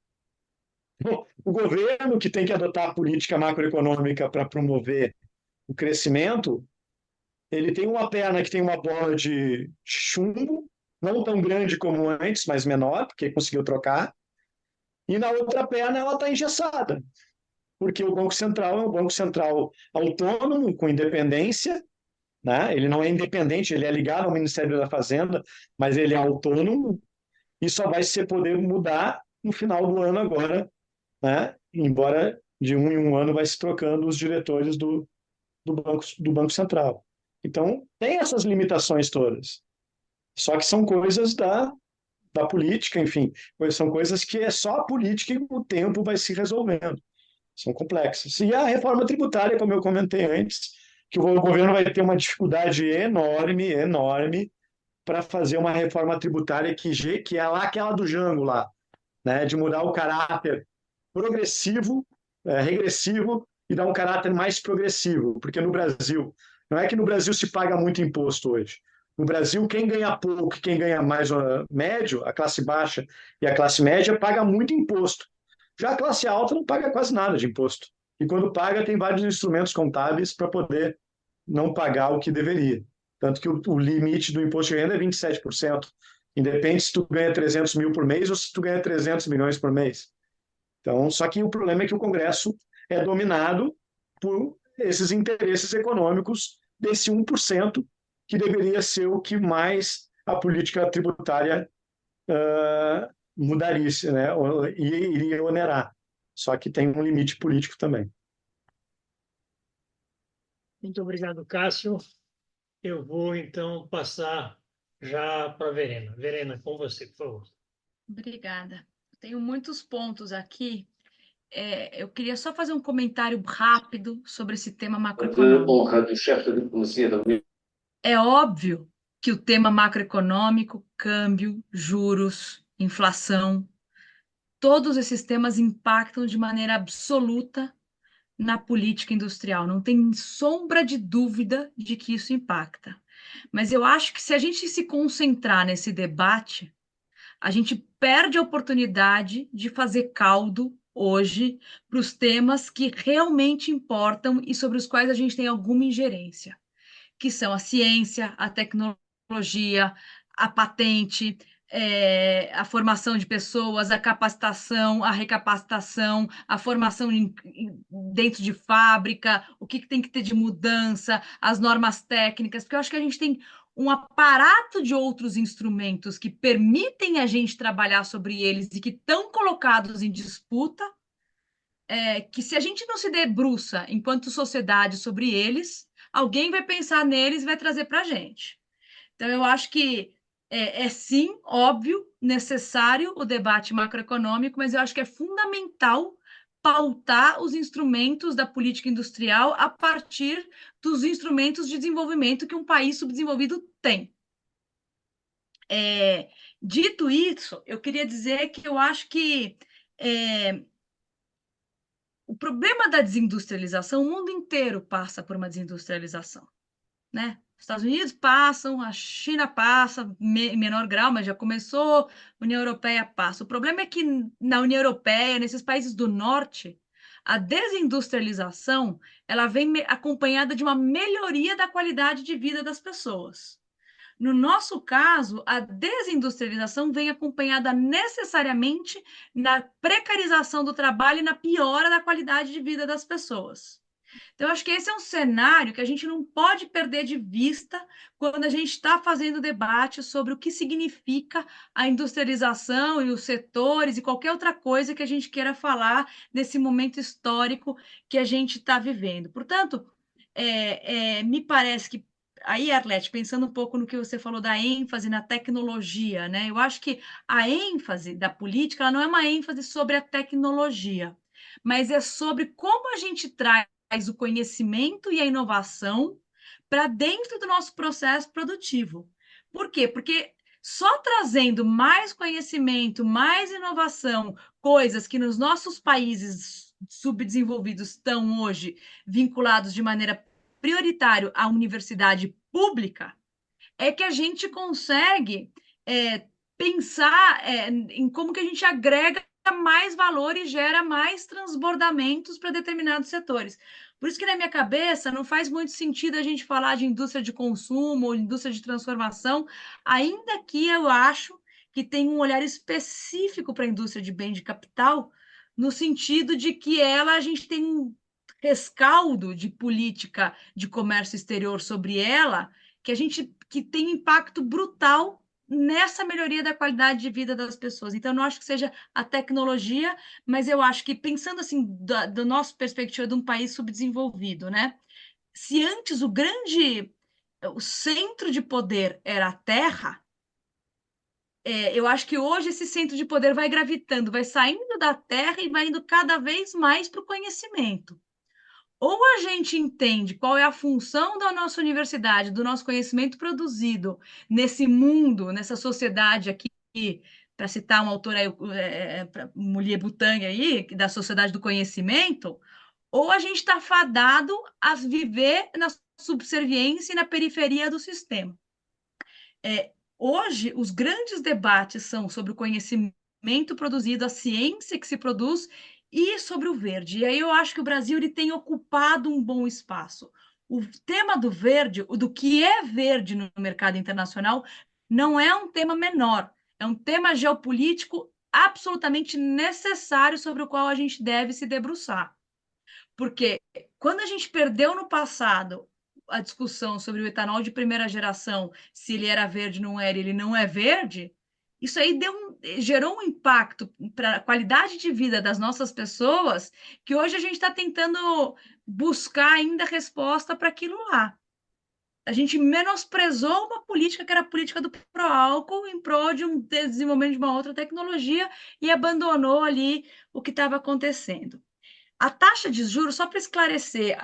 O governo, que tem que adotar a política macroeconômica para promover o crescimento, ele tem uma perna que tem uma bola de chumbo, não tão grande como antes, mas menor, porque conseguiu trocar, e na outra perna ela está engessada, porque o Banco Central é um Banco Central autônomo, com independência, né? Ele não é independente, ele é ligado ao Ministério da Fazenda, mas ele é autônomo, e só vai poder mudar no final do ano agora, né? Embora de um em um ano vai se trocando os diretores do Banco Central. Então, tem essas limitações todas. Só que são coisas da política, enfim, são coisas que é só a política e o tempo vai se resolvendo. São complexas. E a reforma tributária, como eu comentei antes, que o governo vai ter uma dificuldade enorme, enorme, para fazer uma reforma tributária que é lá aquela do Jango lá, né, de mudar o caráter progressivo, regressivo, e dar um caráter mais progressivo, porque no Brasil, não é que no Brasil se paga muito imposto hoje. No Brasil, quem ganha pouco e quem ganha mais médio, a classe baixa e a classe média, paga muito imposto. Já a classe alta não paga quase nada de imposto. E quando paga, tem vários instrumentos contábeis para poder não pagar o que deveria. Tanto que o limite do imposto de renda é 27%. Independe se tu ganha 300 mil por mês ou se tu ganha 300 milhões por mês. Então, só que o problema é que o Congresso é dominado por esses interesses econômicos desse 1%, que deveria ser o que mais a política tributária mudaria, né? E iria onerar. Só que tem um limite político também. Muito obrigado, Cássio. Eu vou, então, passar já para a Verena. Verena, com você, por favor. Obrigada. Tenho muitos pontos aqui. Eu queria só fazer um comentário rápido sobre esse tema macroeconômico. É óbvio que o tema macroeconômico, câmbio, juros, inflação, todos esses temas impactam de maneira absoluta na política industrial. Não tem sombra de dúvida de que isso impacta. Mas eu acho que se a gente se concentrar nesse debate, a gente perde a oportunidade de fazer caldo hoje para os temas que realmente importam e sobre os quais a gente tem alguma ingerência, que são a ciência, a tecnologia, a patente, a formação de pessoas, a capacitação, a recapacitação, a formação dentro de fábrica, o que tem que ter de mudança, as normas técnicas, porque eu acho que a gente tem um aparato de outros instrumentos que permitem a gente trabalhar sobre eles e que estão colocados em disputa, que se a gente não se debruça enquanto sociedade sobre eles, alguém vai pensar neles e vai trazer para a gente. Então, eu acho que sim, óbvio, necessário o debate macroeconômico, mas eu acho que é fundamental pautar os instrumentos da política industrial a partir dos instrumentos de desenvolvimento que um país subdesenvolvido tem. Dito isso, eu queria dizer que eu acho que o problema da desindustrialização, o mundo inteiro passa por uma desindustrialização, né? Os Estados Unidos passam, a China passa, em menor grau, mas já começou, a União Europeia passa. O problema é que na União Europeia, nesses países do norte, a desindustrialização ela vem acompanhada de uma melhoria da qualidade de vida das pessoas. No nosso caso, a desindustrialização vem acompanhada necessariamente na precarização do trabalho e na piora da qualidade de vida das pessoas. Então, eu acho que esse é um cenário que a gente não pode perder de vista quando a gente está fazendo debate sobre o que significa a industrialização e os setores e qualquer outra coisa que a gente queira falar nesse momento histórico que a gente está vivendo. Portanto, me parece que aí, Arlete, pensando um pouco no que você falou da ênfase na tecnologia, né? Eu acho que a ênfase da política ela não é uma ênfase sobre a tecnologia, mas é sobre como a gente traz o conhecimento e a inovação para dentro do nosso processo produtivo. Por quê? Porque só trazendo mais conhecimento, mais inovação, coisas que nos nossos países subdesenvolvidos estão hoje vinculados de maneira prioritária à universidade pública, é que a gente consegue pensar em como que a gente agrega mais valor e gera mais transbordamentos para determinados setores. Por isso que, na minha cabeça, não faz muito sentido a gente falar de indústria de consumo ou indústria de transformação, ainda que eu acho que tem um olhar específico para a indústria de bem de capital, no sentido de que a gente tem um rescaldo de política de comércio exterior sobre ela, que tem impacto brutal nessa melhoria da qualidade de vida das pessoas. Então, eu não acho que seja a tecnologia, mas eu acho que, pensando assim, da nossa perspectiva de um país subdesenvolvido, né? Se antes o centro de poder era a Terra, eu acho que hoje esse centro de poder vai gravitando, vai saindo da Terra e vai indo cada vez mais para o conhecimento. Ou a gente entende qual é a função da nossa universidade, do nosso conhecimento produzido nesse mundo, nessa sociedade aqui, para citar uma autora, Mulher Butang aí, da Sociedade do Conhecimento, ou a gente está fadado a viver na subserviência e na periferia do sistema. Hoje, os grandes debates são sobre o conhecimento produzido, a ciência que se produz e sobre o verde. E aí eu acho que o Brasil ele tem ocupado um bom espaço. O tema do verde, do que é verde no mercado internacional, não é um tema menor, é um tema geopolítico absolutamente necessário sobre o qual a gente deve se debruçar. Porque quando a gente perdeu no passado a discussão sobre o etanol de primeira geração, se ele era verde, não era, ele não é verde, isso aí gerou um impacto para a qualidade de vida das nossas pessoas, que hoje a gente está tentando buscar ainda resposta para aquilo lá. A gente menosprezou uma política que era a política do pró-álcool em prol de um desenvolvimento de uma outra tecnologia e abandonou ali o que estava acontecendo. A taxa de juros, só para esclarecer,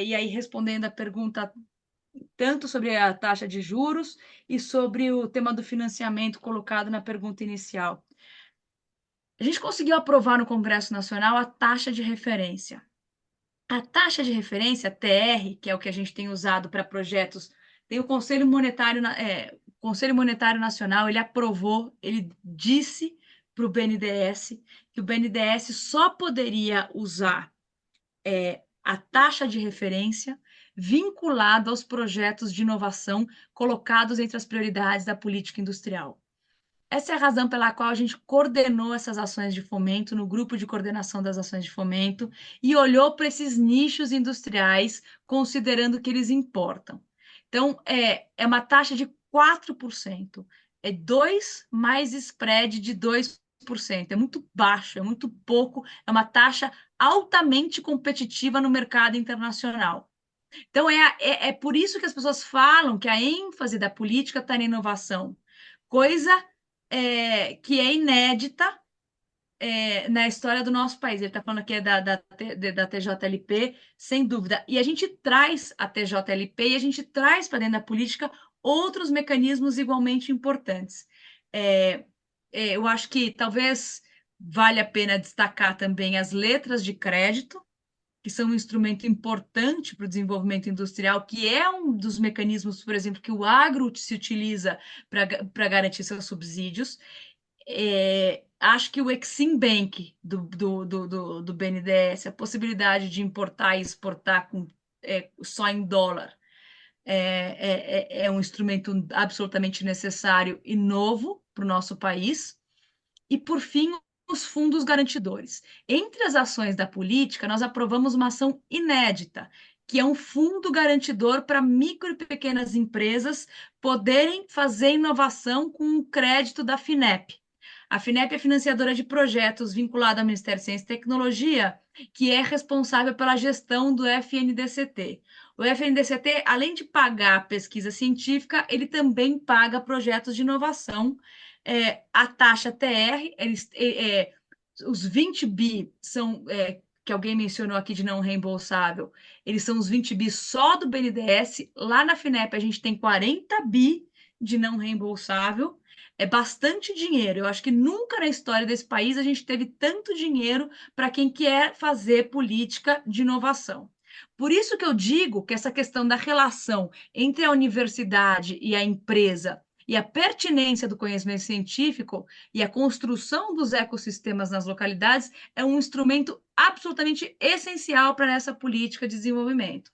e aí respondendo a pergunta tanto sobre a taxa de juros e sobre o tema do financiamento colocado na pergunta inicial. A gente conseguiu aprovar no Congresso Nacional a taxa de referência. A taxa de referência, TR, que é o que a gente tem usado para projetos, tem o Conselho Monetário Nacional, ele aprovou, ele disse para o BNDES que o BNDES só poderia usar a taxa de referência vinculada aos projetos de inovação colocados entre as prioridades da política industrial. Essa é a razão pela qual a gente coordenou essas ações de fomento no grupo de coordenação das ações de fomento e olhou para esses nichos industriais, considerando que eles importam. Então, é uma taxa de 4%, é 2 mais spread de 2%. É muito baixo, é muito pouco, é uma taxa altamente competitiva no mercado internacional. Então, é por isso que as pessoas falam que a ênfase da política está na inovação, coisa que é inédita na história do nosso país. Ele está falando aqui da TJLP, sem dúvida. E a gente traz a TJLP e a gente traz para dentro da política outros mecanismos igualmente importantes. Eu acho que talvez vale a pena destacar também as letras de crédito, que são um instrumento importante para o desenvolvimento industrial, que é um dos mecanismos, por exemplo, que o agro se utiliza para garantir seus subsídios. Acho que o Exim Bank do BNDES, a possibilidade de importar e exportar só em dólar, é um instrumento absolutamente necessário e novo para o nosso país. E, por fim, os fundos garantidores. Entre as ações da política, nós aprovamos uma ação inédita, que é um fundo garantidor para micro e pequenas empresas poderem fazer inovação com o crédito da FINEP. A FINEP é financiadora de projetos vinculada ao Ministério da Ciência e Tecnologia, que é responsável pela gestão do FNDCT. O FNDCT, além de pagar a pesquisa científica, ele também paga projetos de inovação. A taxa TR, os 20 bi são, que alguém mencionou aqui de não reembolsável, eles são os 20 bi só do BNDES. Lá na FINEP a gente tem 40 bi de não reembolsável. É bastante dinheiro. Eu acho que nunca na história desse país a gente teve tanto dinheiro para quem quer fazer política de inovação. Por isso que eu digo que essa questão da relação entre a universidade e a empresa e a pertinência do conhecimento científico e a construção dos ecossistemas nas localidades é um instrumento absolutamente essencial para essa política de desenvolvimento.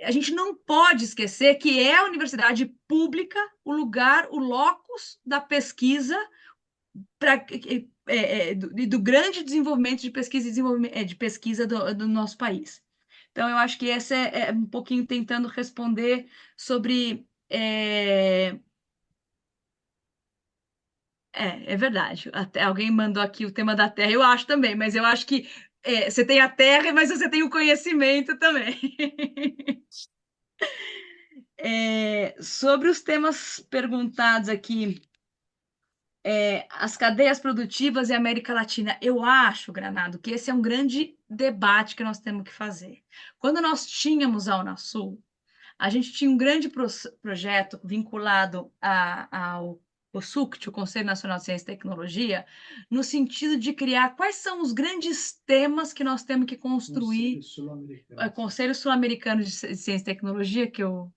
A gente não pode esquecer que é a universidade pública o lugar, o locus da pesquisa do grande desenvolvimento de pesquisa e desenvolvimento, de pesquisa do nosso país. Então, eu acho que essa é um pouquinho tentando responder sobre É verdade. Até alguém mandou aqui o tema da Terra, eu acho também, mas eu acho que você tem a Terra, mas você tem o conhecimento também. Sobre os temas perguntados aqui, as cadeias produtivas e a América Latina, eu acho, Granado, que esse é um grande debate que nós temos que fazer. Quando nós tínhamos a Unasul, a gente tinha um grande projeto vinculado ao COSUCT, o Conselho Nacional de Ciência e Tecnologia, no sentido de criar quais são os grandes temas que nós temos que construir. Conselho Sul-Americano de Ciência e Tecnologia, que eu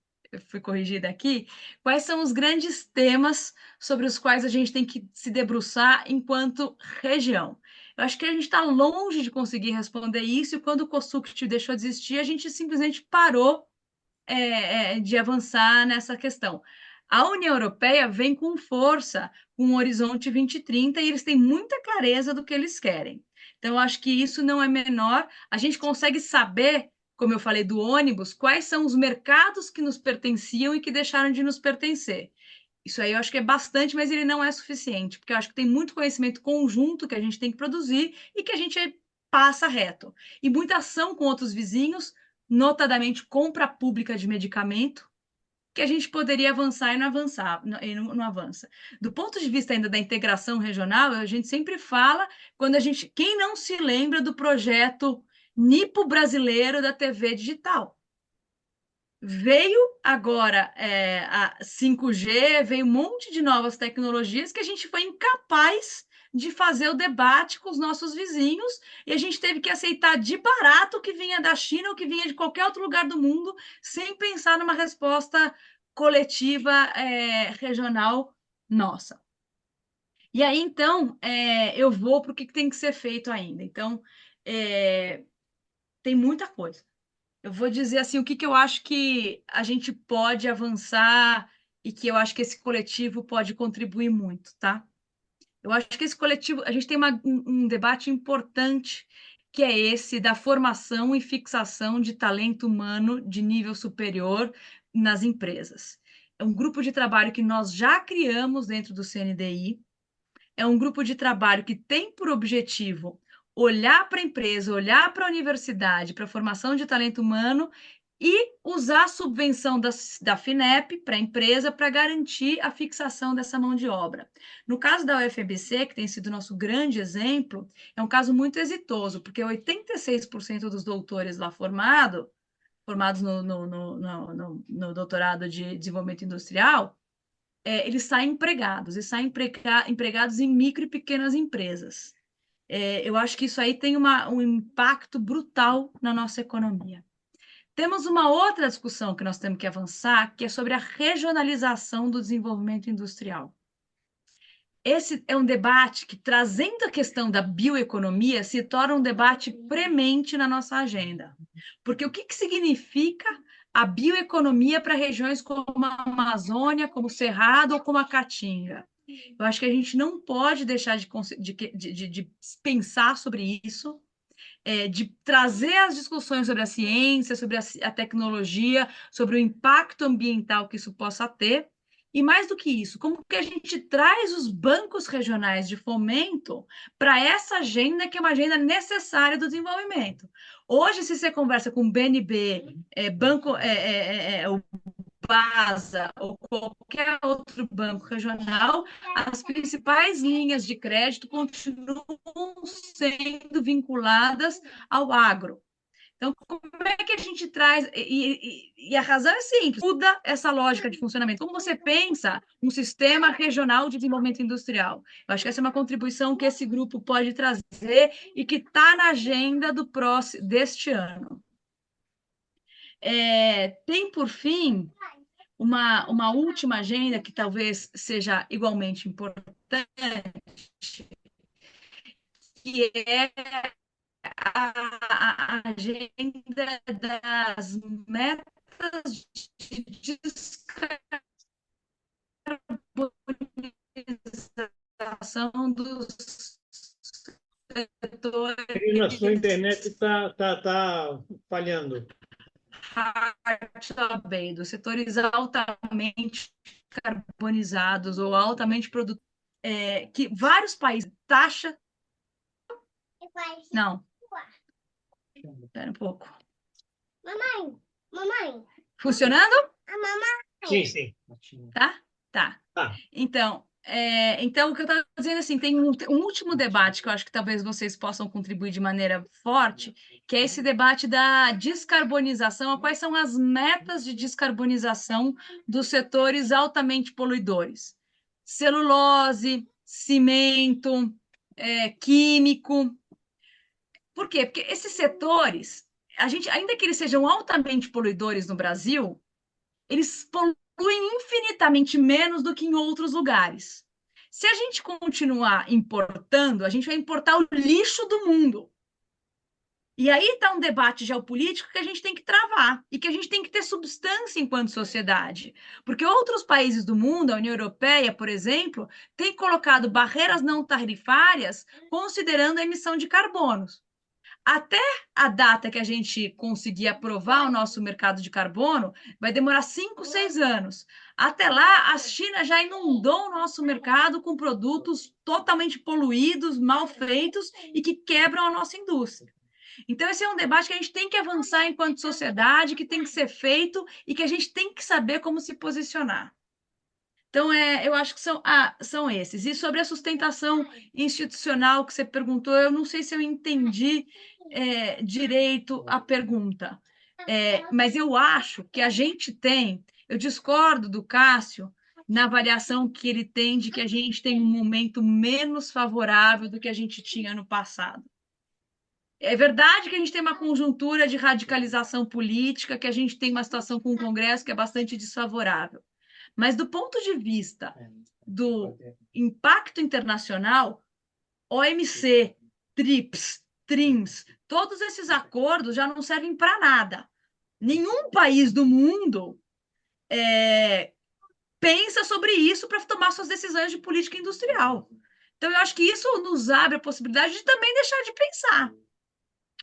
fui corrigida aqui, quais são os grandes temas sobre os quais a gente tem que se debruçar enquanto região. Eu acho que a gente está longe de conseguir responder isso, e quando o COSUCT deixou de existir, a gente simplesmente parou de avançar nessa questão. A União Europeia vem com força, com o Horizonte 2030, e eles têm muita clareza do que eles querem. Então, eu acho que isso não é menor. A gente consegue saber, como eu falei do ônibus, quais são os mercados que nos pertenciam e que deixaram de nos pertencer. Isso aí eu acho que é bastante, mas ele não é suficiente, porque eu acho que tem muito conhecimento conjunto que a gente tem que produzir e que a gente passa reto. E muita ação com outros vizinhos, notadamente compra pública de medicamento, que a gente poderia avançar e não avança. Do ponto de vista ainda da integração regional, a gente sempre fala, quem não se lembra do projeto Nipo brasileiro da TV digital? Veio agora a 5G, veio um monte de novas tecnologias que a gente foi incapaz de fazer o debate com os nossos vizinhos, e a gente teve que aceitar de barato o que vinha da China ou que vinha de qualquer outro lugar do mundo, sem pensar numa resposta coletiva regional nossa. E aí, então, eu vou para o que tem que ser feito ainda. Então, tem muita coisa. Eu vou dizer assim, o que eu acho que a gente pode avançar e que eu acho que esse coletivo pode contribuir muito, tá? Eu acho que esse coletivo, a gente tem um debate importante, que é esse da formação e fixação de talento humano de nível superior nas empresas. É um grupo de trabalho que nós já criamos dentro do CNDI, é um grupo de trabalho que tem por objetivo olhar para a empresa, olhar para a universidade, para a formação de talento humano e usar a subvenção da FINEP para a empresa para garantir a fixação dessa mão de obra. No caso da UFABC, que tem sido nosso grande exemplo, é um caso muito exitoso, porque 86% dos doutores lá formados no doutorado de desenvolvimento industrial, eles saem empregados, e saem empregados em micro e pequenas empresas. Eu acho que isso aí tem um impacto brutal na nossa economia. Temos uma outra discussão que nós temos que avançar, que é sobre a regionalização do desenvolvimento industrial. Esse é um debate que, trazendo a questão da bioeconomia, se torna um debate premente na nossa agenda. Porque o que significa a bioeconomia para regiões como a Amazônia, como o Cerrado ou como a Caatinga? Eu acho que a gente não pode deixar de pensar sobre isso, de trazer as discussões sobre a ciência, sobre a tecnologia, sobre o impacto ambiental que isso possa ter. E mais do que isso, como que a gente traz os bancos regionais de fomento para essa agenda, que é uma agenda necessária do desenvolvimento. Hoje, se você conversa com o BNB, o BASA ou qualquer outro banco regional, as principais linhas de crédito continuam sendo vinculadas ao agro. Então, como é que a gente traz... E a razão é simples, muda essa lógica de funcionamento. Como você pensa um sistema regional de desenvolvimento industrial? Eu acho que essa é uma contribuição que esse grupo pode trazer e que está na agenda deste ano. Tem, por fim, uma última agenda que talvez seja igualmente importante, que é a agenda das metas de descarbonização dos setores. A sua internet está falhando. Dos setores altamente carbonizados ou altamente produtores que vários países taxa. Não. Espera um pouco. Mamãe. Funcionando? Sim, sim. Tá? Tá. Então, o que eu estava dizendo assim, tem um último debate que eu acho que talvez vocês possam contribuir de maneira forte, que é esse debate da descarbonização, quais são as metas de descarbonização dos setores altamente poluidores. Celulose, cimento, químico. Por quê? Porque esses setores, ainda que eles sejam altamente poluidores no Brasil, eles poluem infinitamente menos do que em outros lugares. Se a gente continuar importando, a gente vai importar o lixo do mundo. E aí está um debate geopolítico que a gente tem que travar e que a gente tem que ter substância enquanto sociedade. Porque outros países do mundo, a União Europeia, por exemplo, tem colocado barreiras não tarifárias considerando a emissão de carbonos. Até a data que a gente conseguir aprovar o nosso mercado de carbono, vai demorar 5, 6 anos. Até lá, a China já inundou o nosso mercado com produtos totalmente poluídos, mal feitos e que quebram a nossa indústria. Então, esse é um debate que a gente tem que avançar enquanto sociedade, que tem que ser feito e que a gente tem que saber como se posicionar. Então, eu acho que são esses. E sobre a sustentação institucional que você perguntou, eu não sei se eu entendi direito a pergunta, mas eu acho que a gente tem, eu discordo do Cássio na avaliação que ele tem de que a gente tem um momento menos favorável do que a gente tinha no passado. É verdade que a gente tem uma conjuntura de radicalização política, que a gente tem uma situação com o Congresso que é bastante desfavorável. Mas do ponto de vista do impacto internacional, OMC, TRIPS, TRIMS, todos esses acordos já não servem para nada. Nenhum país do mundo pensa sobre isso para tomar suas decisões de política industrial. Então, eu acho que isso nos abre a possibilidade de também deixar de pensar.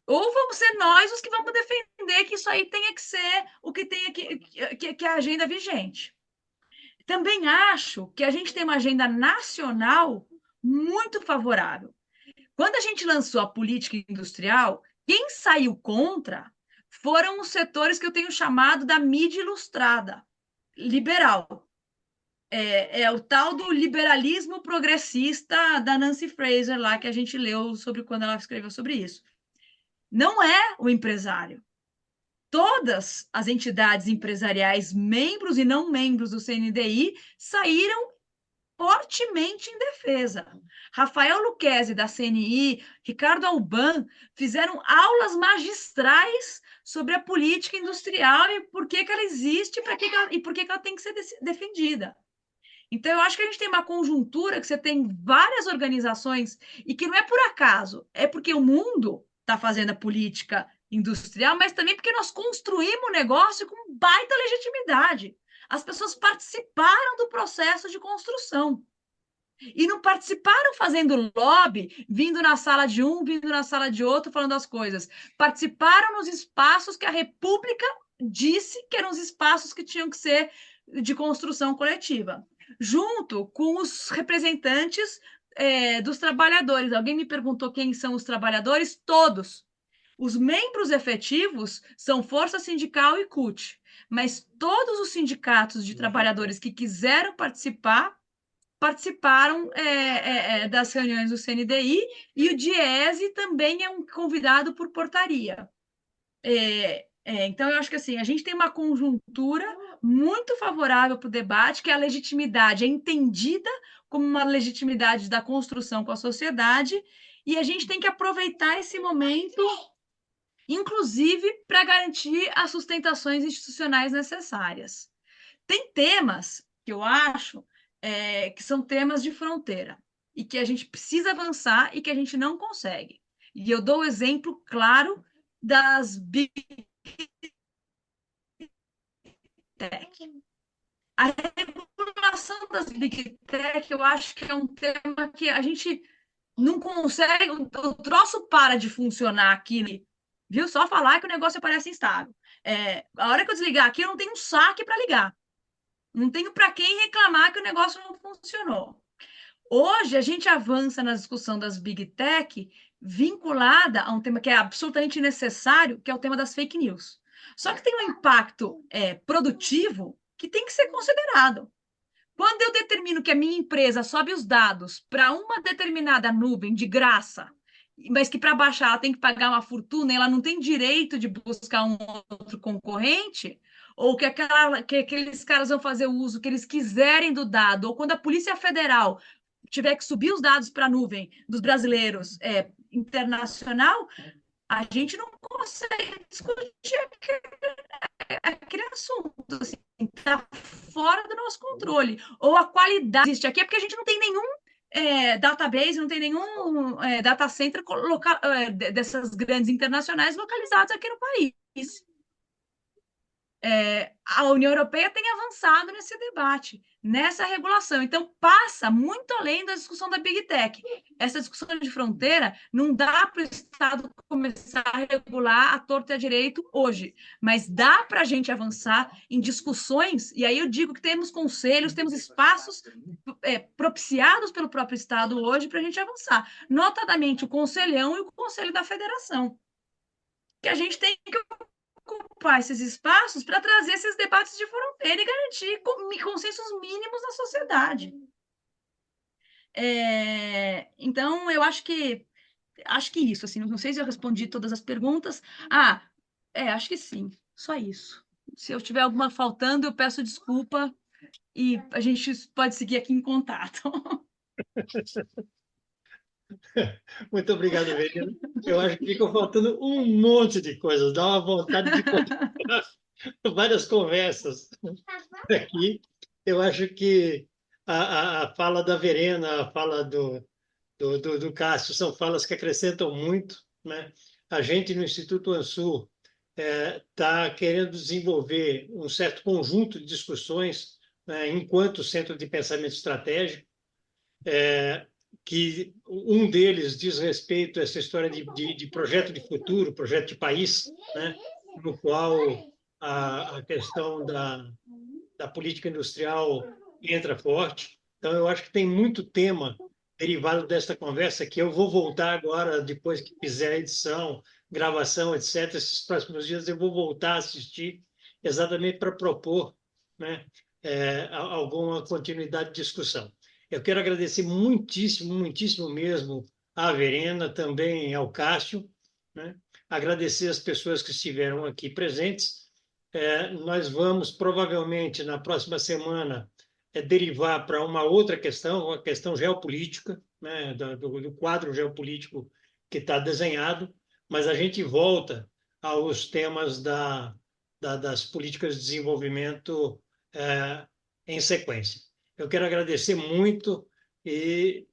Ou vamos ser nós os que vamos defender que isso aí tenha que ser o que tem que é a agenda vigente. Também acho que a gente tem uma agenda nacional muito favorável. Quando a gente lançou a política industrial, quem saiu contra foram os setores que eu tenho chamado da mídia ilustrada, liberal. É o tal do liberalismo progressista da Nancy Fraser, lá que a gente leu sobre quando ela escreveu sobre isso. Não é o empresário. Todas as entidades empresariais, membros e não membros do CNDI, saíram fortemente em defesa. Rafael Lucchesi, da CNI, Ricardo Alban, fizeram aulas magistrais sobre a política industrial e por que ela existe e por que ela tem que ser defendida. Então, eu acho que a gente tem uma conjuntura que você tem várias organizações e que não é por acaso, é porque o mundo está fazendo a política industrial, mas também porque nós construímos o negócio com baita legitimidade. As pessoas participaram do processo de construção. E não participaram fazendo lobby, vindo na sala de um, vindo na sala de outro, falando as coisas. Participaram nos espaços que a República disse que eram os espaços que tinham que ser de construção coletiva, junto com os representantes dos trabalhadores. Alguém me perguntou quem são os trabalhadores? Todos. Os membros efetivos são Força Sindical e CUT, mas todos os sindicatos de trabalhadores que quiseram participaram das reuniões do CNDI, e o DIESE também é um convidado por portaria. Então, eu acho que assim, a gente tem uma conjuntura muito favorável para o debate, que a legitimidade é entendida como uma legitimidade da construção com a sociedade, e a gente tem que aproveitar esse momento, inclusive para garantir as sustentações institucionais necessárias. Tem temas que eu acho que são temas de fronteira e que a gente precisa avançar e que a gente não consegue. E eu dou o exemplo claro das Big Tech. A regulação das Big Tech, eu acho que é um tema que a gente não consegue, o troço para de funcionar aqui, viu? Só falar que o negócio parece instável. A hora que eu desligar aqui, eu não tenho um saque para ligar. Não tenho para quem reclamar que o negócio não funcionou. Hoje, a gente avança na discussão das Big Tech vinculada a um tema que é absolutamente necessário, que é o tema das fake news. Só que tem um impacto produtivo que tem que ser considerado. Quando eu determino que a minha empresa sobe os dados para uma determinada nuvem de graça, mas que para baixar ela tem que pagar uma fortuna, ela não tem direito de buscar um outro concorrente, ou que aqueles caras vão fazer o uso que eles quiserem do dado, ou quando a Polícia Federal tiver que subir os dados para a nuvem dos brasileiros internacional, a gente não consegue discutir aquele assunto, assim, está fora do nosso controle. Ou a qualidade existe aqui é porque a gente não tem nenhum database, não tem nenhum data center dessas grandes internacionais localizados aqui no país. A União Europeia tem avançado nesse debate, nessa regulação. Então, passa muito além da discussão da Big Tech. Essa discussão de fronteira não dá para o Estado começar a regular à torta e à direito hoje, mas dá para a gente avançar em discussões, e aí eu digo que temos conselhos, temos espaços propiciados pelo próprio Estado hoje para a gente avançar, notadamente o Conselhão e o Conselho da Federação, que a gente tem que ocupar esses espaços para trazer esses debates de fronteira e garantir consensos mínimos na sociedade. Então, eu acho que isso, assim, não sei se eu respondi todas as perguntas. Acho que sim, só isso. Se eu tiver alguma faltando, eu peço desculpa e a gente pode seguir aqui em contato. Muito obrigado, Verena. Eu acho que ficou faltando um monte de coisas. Dá uma vontade de continuar várias conversas aqui. Eu acho que a fala da Verena, a fala do Cássio, são falas que acrescentam muito, né? A gente, no Instituto Ansur, está querendo desenvolver um certo conjunto de discussões, né, enquanto Centro de Pensamento Estratégico, que um deles diz respeito a essa história de projeto de futuro, projeto de país, né, no qual a questão da política industrial entra forte. Então, eu acho que tem muito tema derivado desta conversa que eu vou voltar agora, depois que fizer a edição, gravação, etc. Esses próximos dias eu vou voltar a assistir exatamente para propor, né, alguma continuidade de discussão. Eu quero agradecer muitíssimo, muitíssimo mesmo à Verena, também ao Cássio, né? Agradecer as pessoas que estiveram aqui presentes. Nós vamos, provavelmente, na próxima semana, derivar para uma outra questão, uma questão geopolítica, né? do quadro geopolítico que está desenhado, mas a gente volta aos temas das políticas de desenvolvimento em sequência. Eu quero agradecer muito e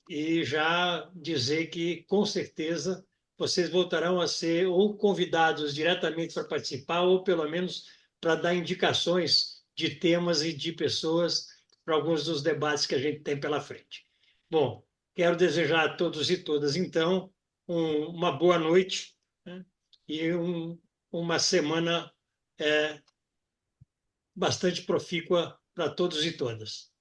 já dizer que, com certeza, vocês voltarão a ser ou convidados diretamente para participar, ou pelo menos para dar indicações de temas e de pessoas para alguns dos debates que a gente tem pela frente. Bom, quero desejar a todos e todas, então, uma boa noite, né? E uma semana bastante profícua para todos e todas.